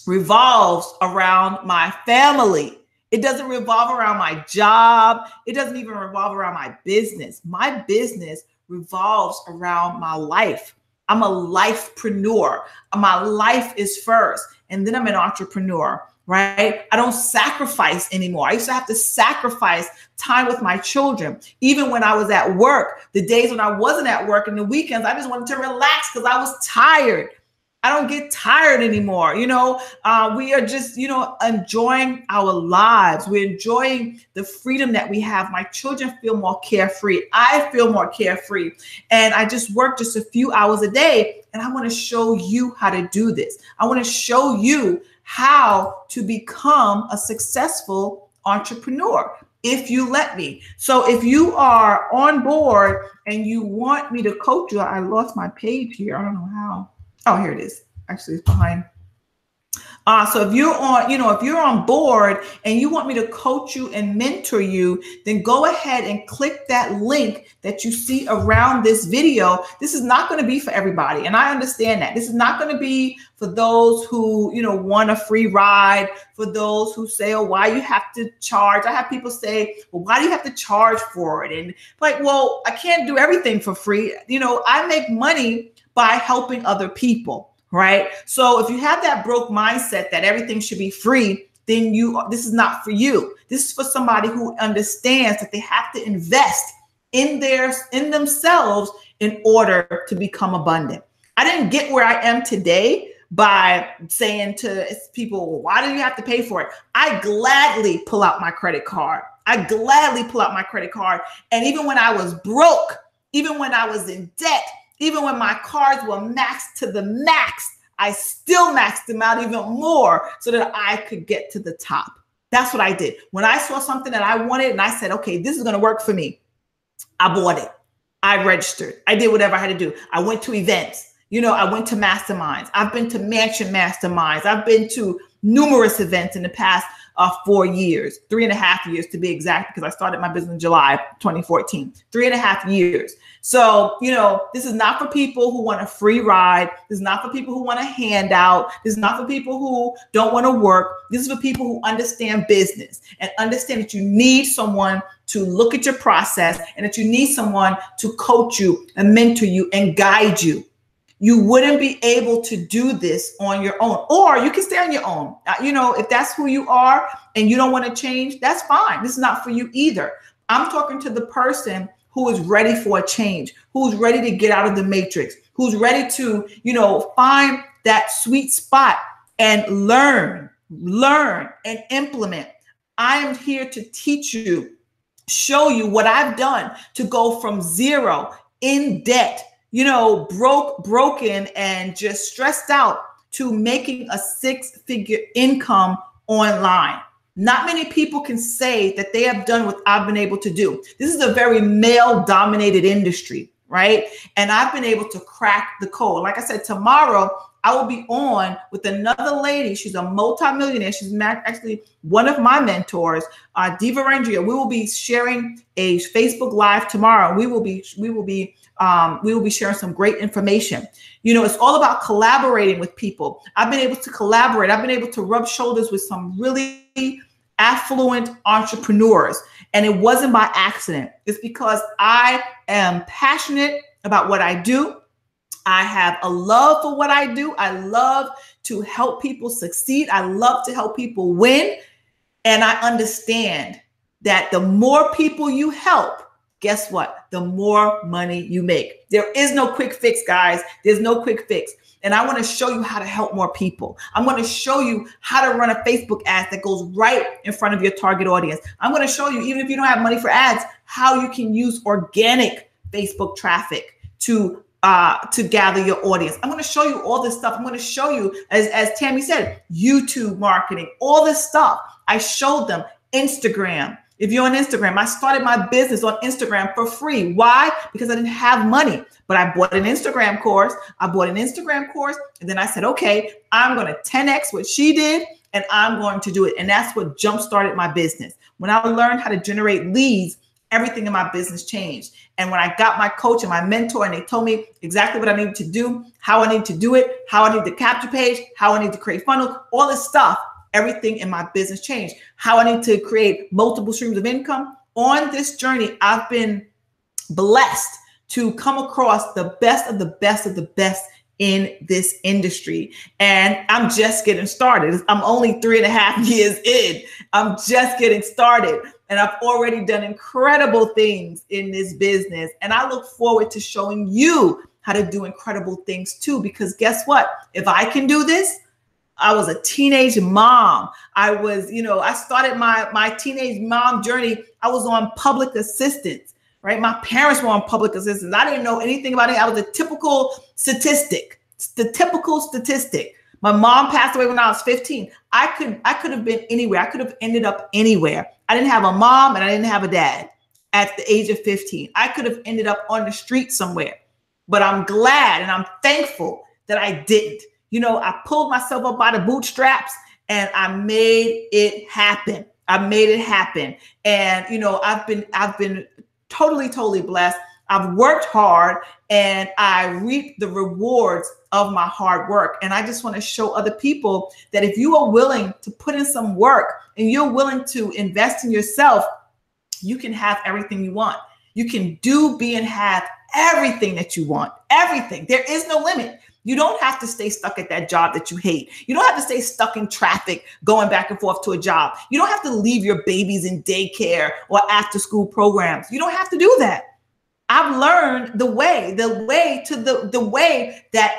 revolves around my family. It doesn't revolve around my job. It doesn't even revolve around my business. My business revolves around my life. I'm a lifepreneur. My life is first, and then I'm an entrepreneur, right? I don't sacrifice anymore. I used to have to sacrifice time with my children. Even when I was at work, the days when I wasn't at work and the weekends, I just wanted to relax because I was tired. I don't get tired anymore. We are just, enjoying our lives. We're enjoying the freedom that we have. My children feel more carefree. I feel more carefree. And I just work just a few hours a day. And I want to show you how to do this. I want to show you how to become a successful entrepreneur, if you let me. So if you are on board and you want me to coach you, I lost my page here. I don't know how. Oh, here it is. Actually, it's behind. So if you're on board and you want me to coach you and mentor you, then go ahead and click that link that you see around this video. This is not going to be for everybody. And I understand that. This is not going to be for those who, want a free ride, for those who say, oh, why you have to charge? I have people say, well, why do you have to charge for it? And like, well, I can't do everything for free. I make money by helping other people. Right. So if you have that broke mindset that everything should be free, then this is not for you. This is for somebody who understands that they have to invest in themselves in order to become abundant. I didn't get where I am today by saying to people, well, why do you have to pay for it? I gladly pull out my credit card. And even when I was broke, even when I was in debt, even when my cards were maxed to the max, I still maxed them out even more so that I could get to the top. That's what I did. When I saw something that I wanted and I said, okay, this is going to work for me, I bought it. I registered. I did whatever I had to do. I went to events. I went to masterminds. I've been to mansion masterminds. I've been to numerous events in the past 4 years, 3.5 years to be exact, because I started my business in July 2014, 3.5 years. So, this is not for people who want a free ride. This is not for people who want a handout. This is not for people who don't want to work. This is for people who understand business and understand that you need someone to look at your process and that you need someone to coach you and mentor you and guide you. You wouldn't be able to do this on your own, or you can stay on your own. If that's who you are and you don't want to change, that's fine. This is not for you either. I'm talking to the person who is ready for a change, who's ready to get out of the matrix, who's ready to, find that sweet spot and learn and implement. I am here to teach you, show you what I've done to go from zero in debt, broken and just stressed out, to making a 6-figure income online. Not many people can say that they have done what I've been able to do. This is a very male-dominated industry, right? And I've been able to crack the code. Like I said, tomorrow I will be on with another lady. She's a multimillionaire. She's actually one of my mentors, Diva Rangria. We will be sharing a Facebook Live tomorrow. We will be sharing some great information. You know, it's all about collaborating with people. I've been able to collaborate. I've been able to rub shoulders with some really affluent entrepreneurs. And it wasn't by accident. It's because I am passionate about what I do. I have a love for what I do. I love to help people succeed. I love to help people win. And I understand that the more people you help, guess what? The more money you make. There is no quick fix, guys. There's no quick fix. And I want to show you how to help more people. I'm going to show you how to run a Facebook ad that goes right in front of your target audience. I'm going to show you, even if you don't have money for ads, how you can use organic Facebook traffic to gather your audience. I'm going to show you all this stuff. I'm going to show you, as Tammy said, YouTube marketing, all this stuff. I showed them Instagram. If you're on Instagram, I started my business on Instagram for free. Why? Because I didn't have money, but I bought an Instagram course. And then I said, okay, I'm going to 10X what she did, and I'm going to do it. And that's what jump-started my business. When I learned how to generate leads, everything in my business changed. And when I got my coach and my mentor, and they told me exactly what I needed to do, how I need to do it, how I need to capture page, how I need to create funnels, all this stuff, everything in my business changed. How I need to create multiple streams of income. On this journey, I've been blessed to come across the best of the best of the best in this industry. And I'm just getting started. I'm only 3.5 years in. I'm just getting started. And I've already done incredible things in this business. And I look forward to showing you how to do incredible things too. Because guess what? If I can do this, I was a teenage mom. I started my teenage mom journey. I was on public assistance, right? My parents were on public assistance. I didn't know anything about it. I was the typical statistic. My mom passed away when I was 15. I could have been anywhere. I could have ended up anywhere. I didn't have a mom and I didn't have a dad at the age of 15. I could have ended up on the street somewhere, but I'm glad and I'm thankful that I didn't. You know, I pulled myself up by the bootstraps and I made it happen. And, you know, I've been totally blessed. I've worked hard and I reap the rewards of my hard work. And I just want to show other people that if you are willing to put in some work and you're willing to invest in yourself, you can have everything you want. You can do, be, and have everything that you want. Everything. There is no limit. You don't have to stay stuck at that job that you hate. You don't have to stay stuck in traffic going back and forth to a job. You don't have to leave your babies in daycare or after school programs. You don't have to do that. I've learned the way that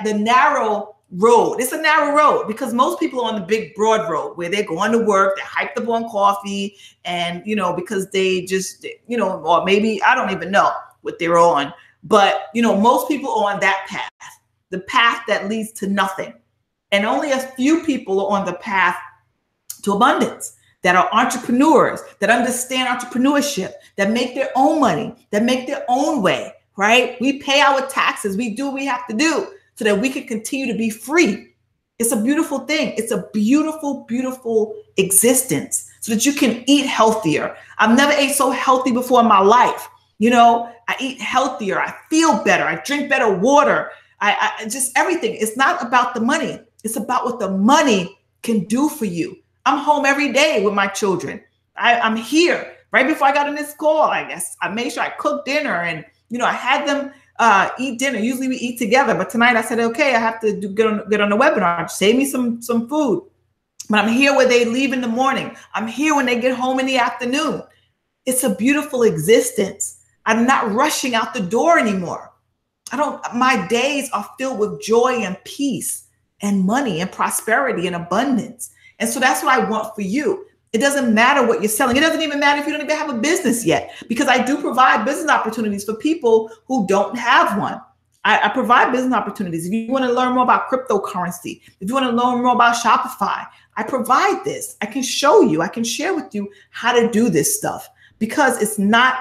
the narrow road, it's a narrow road because most people are on the big broad road where they're going to work, they're hyped up on coffee and, you know, because they just, you know, or maybe I don't even know what they're on, but, you know, most people are on that path. The path that leads to nothing. And only a few people are on the path to abundance, that are entrepreneurs, that understand entrepreneurship, that make their own money, that make their own way, right? We pay our taxes. We do what we have to do so that we can continue to be free. It's a beautiful thing. It's a beautiful, beautiful existence so that you can eat healthier. I've never ate so healthy before in my life. You know, I eat healthier. I feel better. I drink better water. I just everything. It's not about the money. It's about what the money can do for you. I'm home every day with my children. I'm here. Right before I got on this call, I guess I made sure I cooked dinner and, you know, I had them eat dinner. Usually we eat together, but tonight I said, okay, I have to get on the webinar. Save me some food. But I'm here when they leave in the morning. I'm here when they get home in the afternoon. It's a beautiful existence. I'm not rushing out the door anymore. My days are filled with joy and peace and money and prosperity and abundance. And so that's what I want for you. It doesn't matter what you're selling. It doesn't even matter if you don't even have a business yet, because I do provide business opportunities for people who don't have one. I provide business opportunities. If you want to learn more about cryptocurrency, if you want to learn more about Shopify, I provide this. I can show you, I can share with you how to do this stuff, because it's not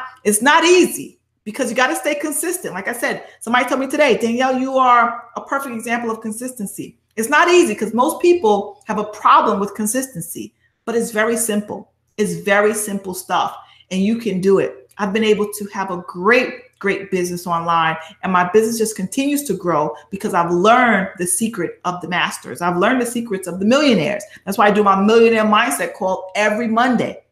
easy, because you got to stay consistent. Like I said, somebody told me today, Danielle, you are a perfect example of consistency. It's not easy because most people have a problem with consistency, but it's very simple. It's very simple stuff, and you can do it. I've been able to have a great business online, and my business just continues to grow because I've learned the secret of the masters. I've learned the secrets of the millionaires. That's why I do my millionaire mindset call every Monday.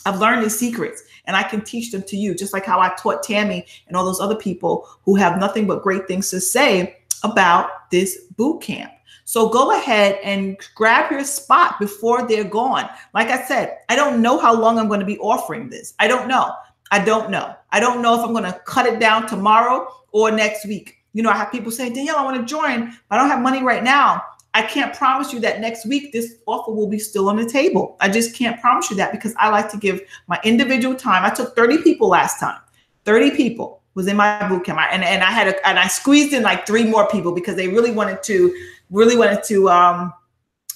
I've learned these secrets, and I can teach them to you, just like how I taught Tammy and all those other people who have nothing but great things to say about this boot camp. So go ahead and grab your spot before they're gone. Like I said, I don't know how long I'm going to be offering this. I don't know. I don't know if I'm going to cut it down tomorrow or next week. You know, I have people say, Danielle, I want to join, but I don't have money right now. I can't promise you that next week this offer will be still on the table. I just can't promise you that, because I like to give my individual time. I took 30 people last time. 30 people was in my boot camp. And I squeezed in like 3 more people because they really wanted to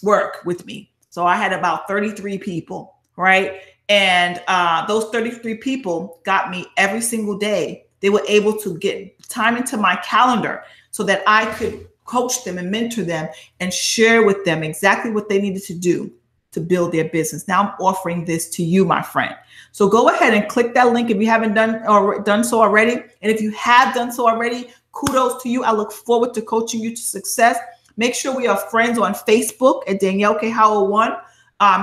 work with me. So I had about 33 people, right? And those 33 people got me every single day. They were able to get time into my calendar so that I could coach them and mentor them and share with them exactly what they needed to do to build their business. Now I'm offering this to you, my friend. So go ahead and click that link if you haven't done so already. And if you have done so already, kudos to you. I look forward to coaching you to success. Make sure we are friends on Facebook at Danielle K. Howell 1.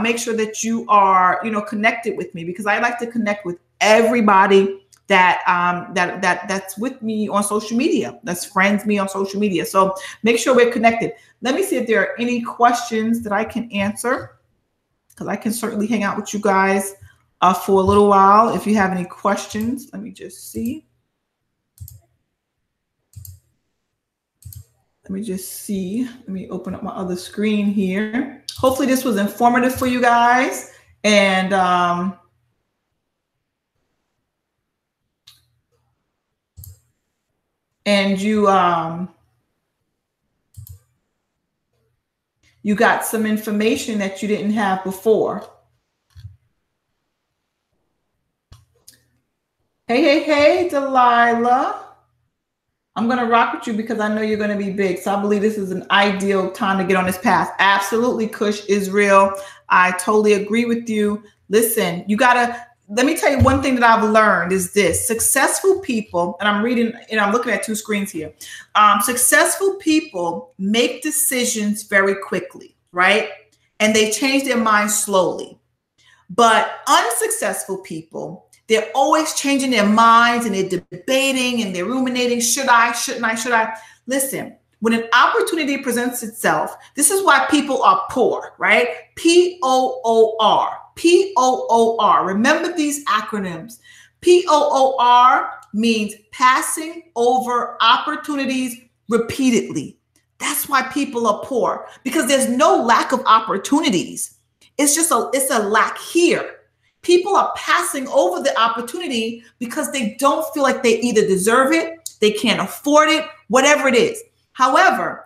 Make sure that you are, connected with me, because I like to connect with everybody that's with me on social media, that's friends me on social media. So make sure we're connected. Let me see if there are any questions that I can answer, because I can certainly hang out with you guys for a little while. If you have any questions, let me just see. Let me open up my other screen here. Hopefully this was informative for you guys. And you got some information that you didn't have before. Hey, Delilah. I'm going to rock with you because I know you're going to be big. So I believe this is an ideal time to get on this path. Absolutely, Kush Israel. I totally agree with you. Listen, let me tell you one thing that I've learned is this. Successful people, and I'm reading, and I'm looking at 2 screens here. Successful people make decisions very quickly, right? And they change their minds slowly. But unsuccessful people, they're always changing their minds, and they're debating and they're ruminating. Should I, shouldn't I, should I? Listen, when an opportunity presents itself, this is why people are poor, right? P-O-O-R, P-O-O-R. Remember these acronyms. P-O-O-R means passing over opportunities repeatedly. That's why people are poor, because there's no lack of opportunities. It's a lack here. People are passing over the opportunity because they don't feel like they either deserve it, they can't afford it, whatever it is. However,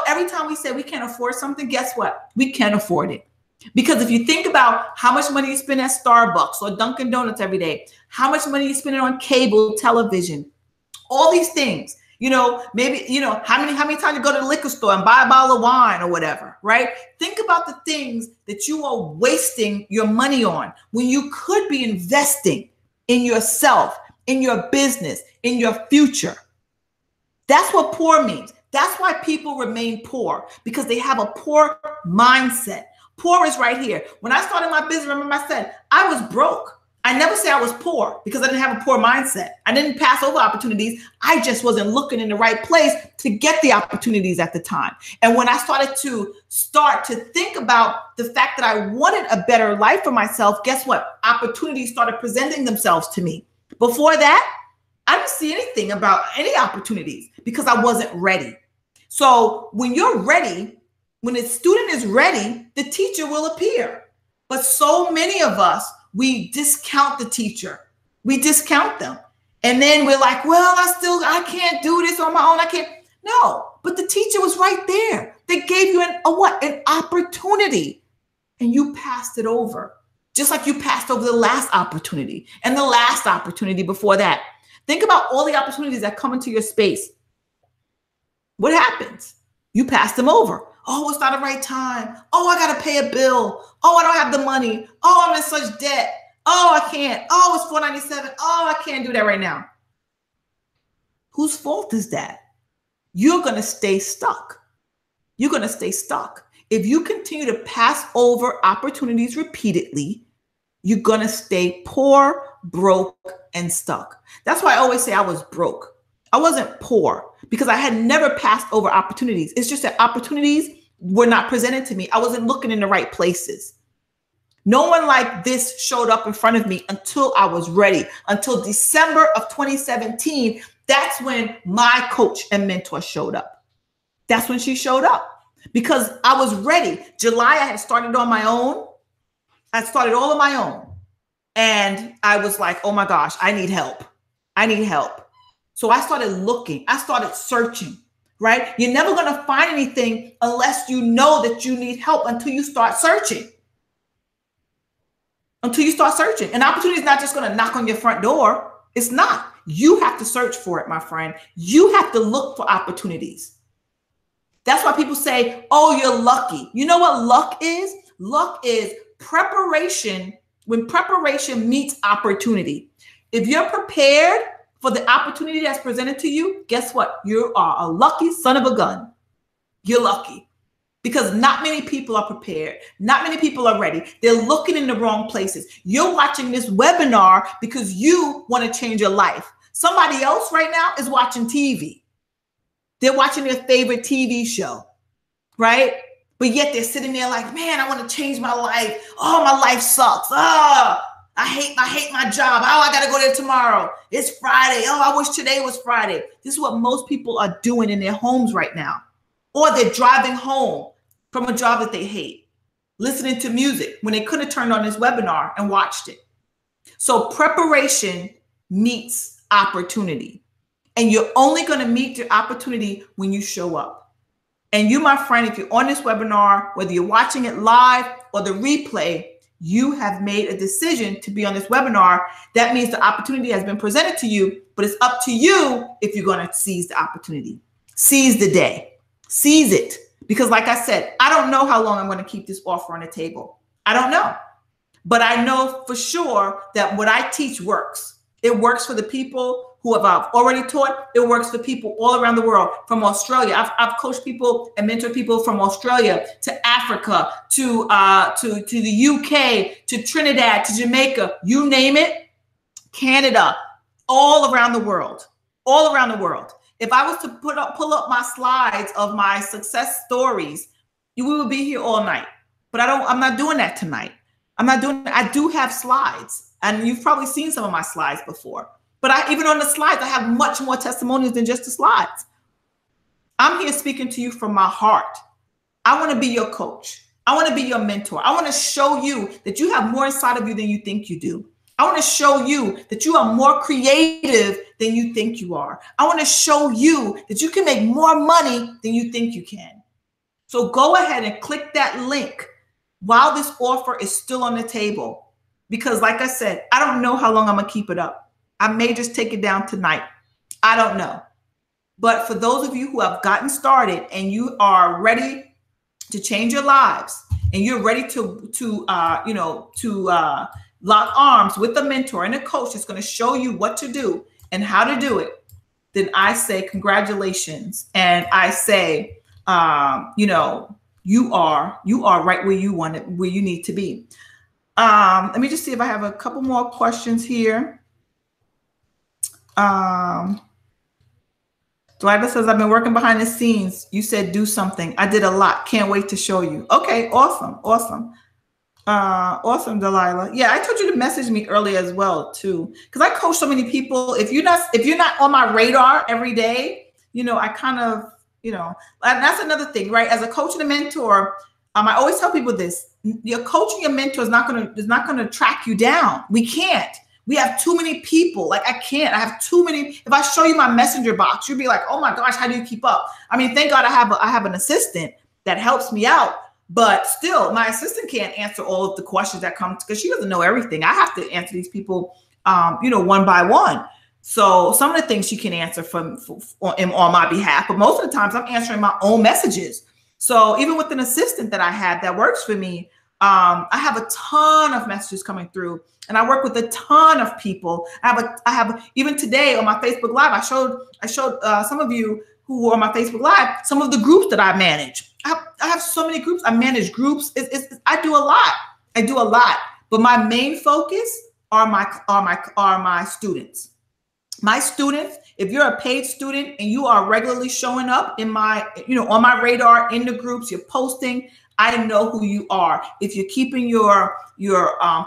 every time we say we can't afford something, guess what? We can afford it. Because if you think about how much money you spend at Starbucks or Dunkin' Donuts every day, how much money you spend on cable television, all these things, maybe, how many times you go to the liquor store and buy a bottle of wine or whatever, right? Think about the things that you are wasting your money on when you could be investing in yourself, in your business, in your future. That's what poor means. That's why people remain poor, because they have a poor mindset. Poor is right here. When I started my business, remember I said I was broke. I never say I was poor because I didn't have a poor mindset. I didn't pass over opportunities. I just wasn't looking in the right place to get the opportunities at the time. And when I started to think about the fact that I wanted a better life for myself, guess what? Opportunities started presenting themselves to me. Before that, I didn't see anything about any opportunities because I wasn't ready. So when you're ready, when the student is ready, the teacher will appear. But so many of us, we discount the teacher. We discount them. And then we're like, well, I can't do this on my own. I can't. No, but the teacher was right there. They gave you an opportunity, and you passed it over. Just like you passed over the last opportunity and the last opportunity before that. Think about all the opportunities that come into your space. What happens? You pass them over. Oh, it's not the right time. Oh, I got to pay a bill. Oh, I don't have the money. Oh, I'm in such debt. Oh, I can't. Oh, it's $4.97. Oh, I can't do that right now. Whose fault is that? You're going to stay stuck. You're going to stay stuck. If you continue to pass over opportunities repeatedly, you're going to stay poor, broke, and stuck. That's why I always say I was broke. I wasn't poor because I had never passed over opportunities. It's just that opportunities were not presented to me. I wasn't looking in the right places. No one like this showed up in front of me until I was ready. Until December of 2017, that's when my coach and mentor showed up. That's when she showed up because I was ready. July, I had started on my own. I started all on my own. And I was like, oh my gosh, I need help. I need help. So I started looking. I started searching, right? You're never going to find anything unless you know that you need help until you start searching. Until you start searching. An opportunity is not just going to knock on your front door. It's not. You have to search for it, my friend. You have to look for opportunities. That's why people say, oh, you're lucky. You know what luck is? Luck is preparation when preparation meets opportunity. If you're prepared for the opportunity that's presented to you, guess what? You are a lucky son of a gun. You're lucky. Because not many people are prepared. Not many people are ready. They're looking in the wrong places. You're watching this webinar because you want to change your life. Somebody else right now is watching TV. They're watching their favorite TV show, right? But yet they're sitting there like, man, I want to change my life. Oh, my life sucks. Oh, I hate my job. Oh, I got to go there tomorrow. It's Friday. Oh, I wish today was Friday. This is what most people are doing in their homes right now. Or they're driving home from a job that they hate, listening to music when they could have turned on this webinar and watched it. So preparation meets opportunity. And you're only going to meet your opportunity when you show up. And you, my friend, if you're on this webinar, whether you're watching it live or the replay, you have made a decision to be on this webinar. That means the opportunity has been presented to you, but it's up to you if you're going to seize the opportunity. Seize the day. Seize it. Because like I said, I don't know how long I'm going to keep this offer on the table. I don't know. But I know for sure that what I teach works. It works for the people who have already taught. It works for people all around the world, from Australia. I've coached people and mentored people from Australia to Africa to the UK, to Trinidad, to Jamaica, you name it, Canada, all around the world, all around the world. If I was to pull up my slides of my success stories, we would be here all night. But I'm not doing that tonight. I do have slides, and you've probably seen some of my slides before. But even on the slides, I have much more testimonials than just the slides. I'm here speaking to you from my heart. I want to be your coach. I want to be your mentor. I want to show you that you have more inside of you than you think you do. I want to show you that you are more creative than you think you are. I want to show you that you can make more money than you think you can. So go ahead and click that link while this offer is still on the table. Because like I said, I don't know how long I'm going to keep it up. I may just take it down tonight. I don't know. But for those of you who have gotten started and you are ready to change your lives and you're ready to lock arms with a mentor and a coach that's going to show you what to do and how to do it, then I say congratulations. And I say, you are right where where you need to be. Let me just see if I have a couple more questions here. Dwight says, I've been working behind the scenes. You said do something. I did a lot. Can't wait to show you. Okay, awesome. Awesome, Delilah. Yeah, I told you to message me earlier as well too, because I coach so many people. If you're not on my radar every day, I kind of, and that's another thing, right? As a coach and a mentor, I always tell people this: your coach and your mentor is not going to track you down. We can't. We have too many people. Like I can't. I have too many. If I show you my messenger box, you'd be like, "Oh my gosh, how do you keep up?" I mean, thank God I have an assistant that helps me out. But still, my assistant can't answer all of the questions that come because she doesn't know everything. I have to answer these people, one by one. So some of the things she can answer on my behalf, but most of the times I'm answering my own messages. So even with an assistant that I have that works for me, I have a ton of messages coming through, and I work with a ton of people. I have even today on my Facebook Live, I showed some of you who were on my Facebook Live some of the groups that I manage. I have so many groups. I manage groups. I do a lot. But my main focus are my students. My students, if you're a paid student and you are regularly showing up in my, on my radar, in the groups, you're posting, I know who you are. If you're keeping your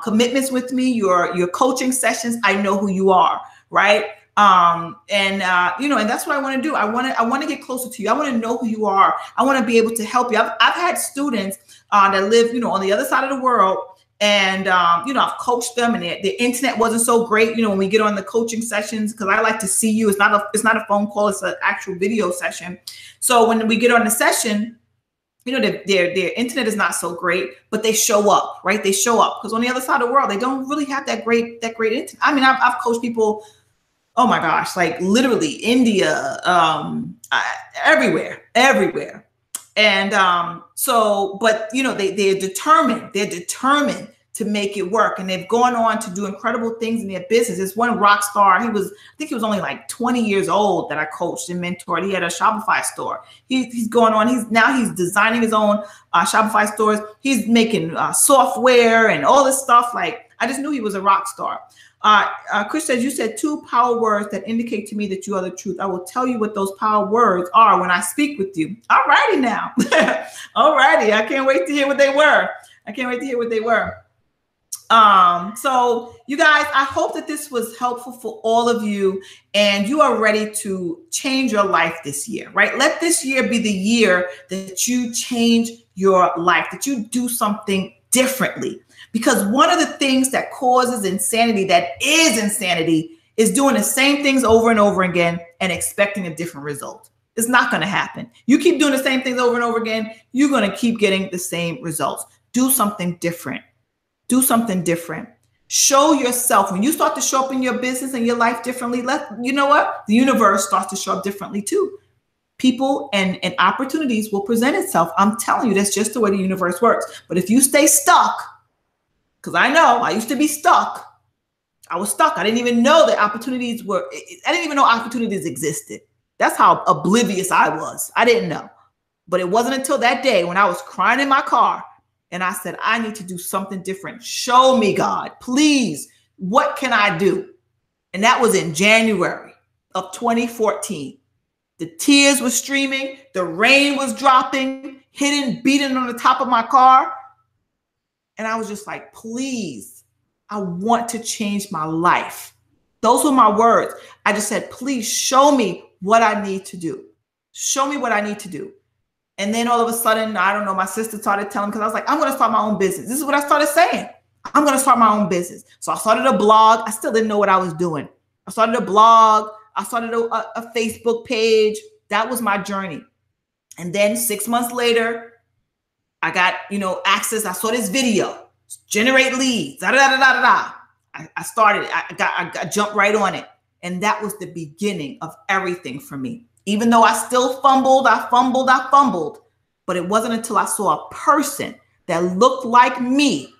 commitments with me, your coaching sessions, I know who you are, right? And that's what I want to do. I want to get closer to you. I want to know who you are. I want to be able to help you. I've had students that live, on the other side of the world. And, I've coached them, and the internet wasn't so great, when we get on the coaching sessions, because I like to see you. It's not a phone call. It's an actual video session. So when we get on the session, their internet is not so great, but they show up, right? They show up because on the other side of the world, they don't really have that great internet. I mean, I've coached people, oh my gosh, like literally India, everywhere. And but they're determined to make it work. And they've gone on to do incredible things in their business. There's one rock star. I think he was only like 20 years old that I coached and mentored. He had a Shopify store. He's going on. He's designing his own Shopify stores. He's making software and all this stuff. Like, I just knew he was a rock star. Chris says, you said 2 power words that indicate to me that you are the truth. I will tell you what those power words are when I speak with you. All righty now. All righty. I can't wait to hear what they were. So you guys, I hope that this was helpful for all of you and you are ready to change your life this year, right? Let this year be the year that you change your life, that you do something differently. Because one of the things that causes insanity, is doing the same things over and over again and expecting a different result. It's not going to happen. You keep doing the same things over and over again, you're going to keep getting the same results. Do something different. Show yourself. When you start to show up in your business and your life differently, you know what? The universe starts to show up differently too. People and opportunities will present itself. I'm telling you, that's just the way the universe works. But if you stay stuck, because I know I used to be stuck. I was stuck. I didn't even know that opportunities existed. That's how oblivious I was. I didn't know. But it wasn't until that day when I was crying in my car and I said, I need to do something different. Show me, God, please. What can I do? And that was in January of 2014. The tears were streaming. The rain was dropping, beating on the top of my car. And I was just like, please, I want to change my life. Those were my words. I just said, please show me what I need to do. Show me what I need to do. And then all of a sudden, I don't know, my sister started telling me, because I was like, I'm going to start my own business. This is what I started saying. I'm going to start my own business. So I started a blog. I still didn't know what I was doing. I started a blog. I started a Facebook page. That was my journey. And then 6 months later, I got, access. I saw this video, generate leads, I started, I jumped right on it. And that was the beginning of everything for me. Even though I still fumbled, but it wasn't until I saw a person that looked like me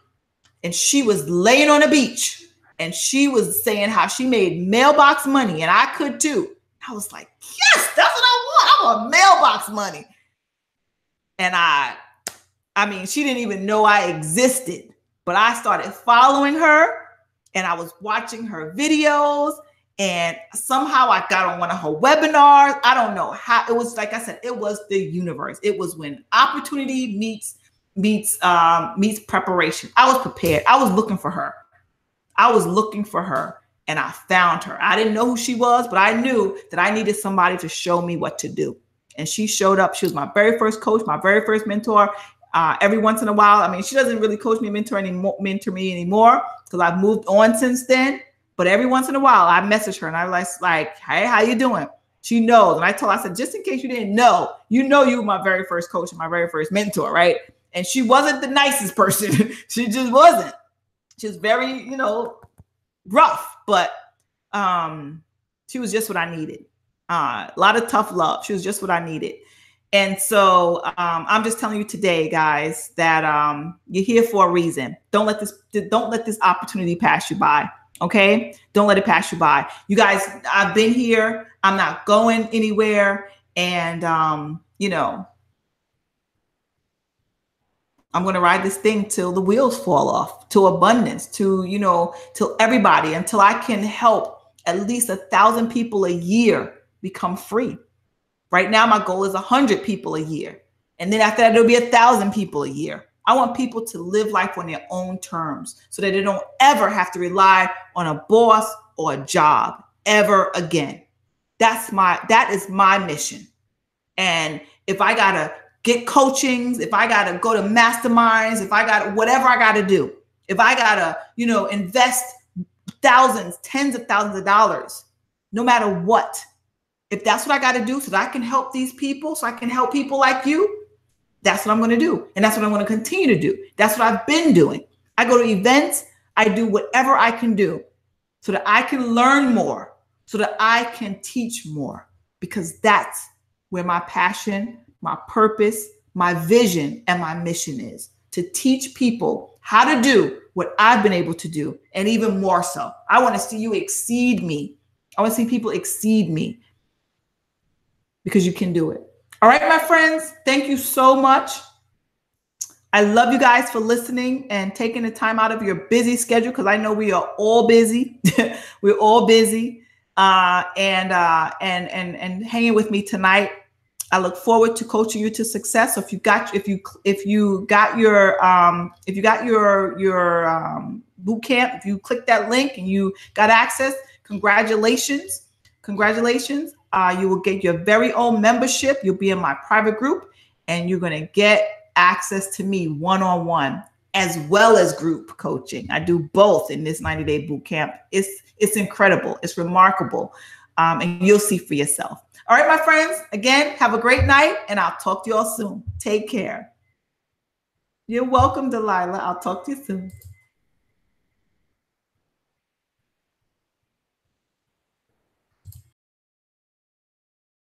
and she was laying on a beach and she was saying how she made mailbox money and I could too. I was like, yes, that's what I want. I want mailbox money. And I mean, she didn't even know I existed, but I started following her and I was watching her videos and somehow I got on one of her webinars. I don't know how. It was, like I said, it was the universe. It was when opportunity meets preparation. I was prepared. I was looking for her. And I found her. I didn't know who she was, but I knew that I needed somebody to show me what to do. And she showed up. She was my very first coach, my very first mentor. Every once in a while, I mean, she doesn't really coach me, mentor me anymore because I've moved on since then. But every once in a while, I message her and I was like, hey, how you doing? She knows. And I told her, I said, just in case you didn't know, you were my very first coach and my very first mentor, right? And she wasn't the nicest person. She just wasn't. She was very, rough, but she was just what I needed. A lot of tough love. She was just what I needed. And so I'm just telling you today, guys, that you're here for a reason. Don't let this opportunity pass you by. Okay? Don't let it pass you by. You guys, I've been here. I'm not going anywhere. And I'm going to ride this thing till the wheels fall off, to abundance, till everybody, until I can help at least 1,000 people a year become free. Right now, my goal is 100 people a year. And then after that, it'll be 1,000 people a year. I want people to live life on their own terms so that they don't ever have to rely on a boss or a job ever again. That is my mission. And if I got to get coachings, if I got to go to masterminds, if I got whatever I got to do, if I got to, invest thousands, tens of thousands of dollars, no matter what, if that's what I got to do so that I can help these people, so I can help people like you, that's what I'm going to do. And that's what I'm going to continue to do. That's what I've been doing. I go to events. I do whatever I can do so that I can learn more, so that I can teach more, because that's where my passion, my purpose, my vision, and my mission is, to teach people how to do what I've been able to do, and even more so. I want to see you exceed me. I want to see people exceed me, because you can do it. All right, my friends, thank you so much. I love you guys for listening and taking the time out of your busy schedule, because I know we are all busy. We're all busy and hanging with me tonight. I look forward to coaching you to success. So if you got your boot camp, if you click that link and you got access, congratulations. You will get your very own membership. You'll be in my private group, and you're going to get access to me one-on-one as well as group coaching. I do both in this 90-day boot camp. It's incredible. It's remarkable. And you'll see for yourself. All right, my friends, again, have a great night, and I'll talk to you all soon. Take care. You're welcome, Delilah. I'll talk to you soon.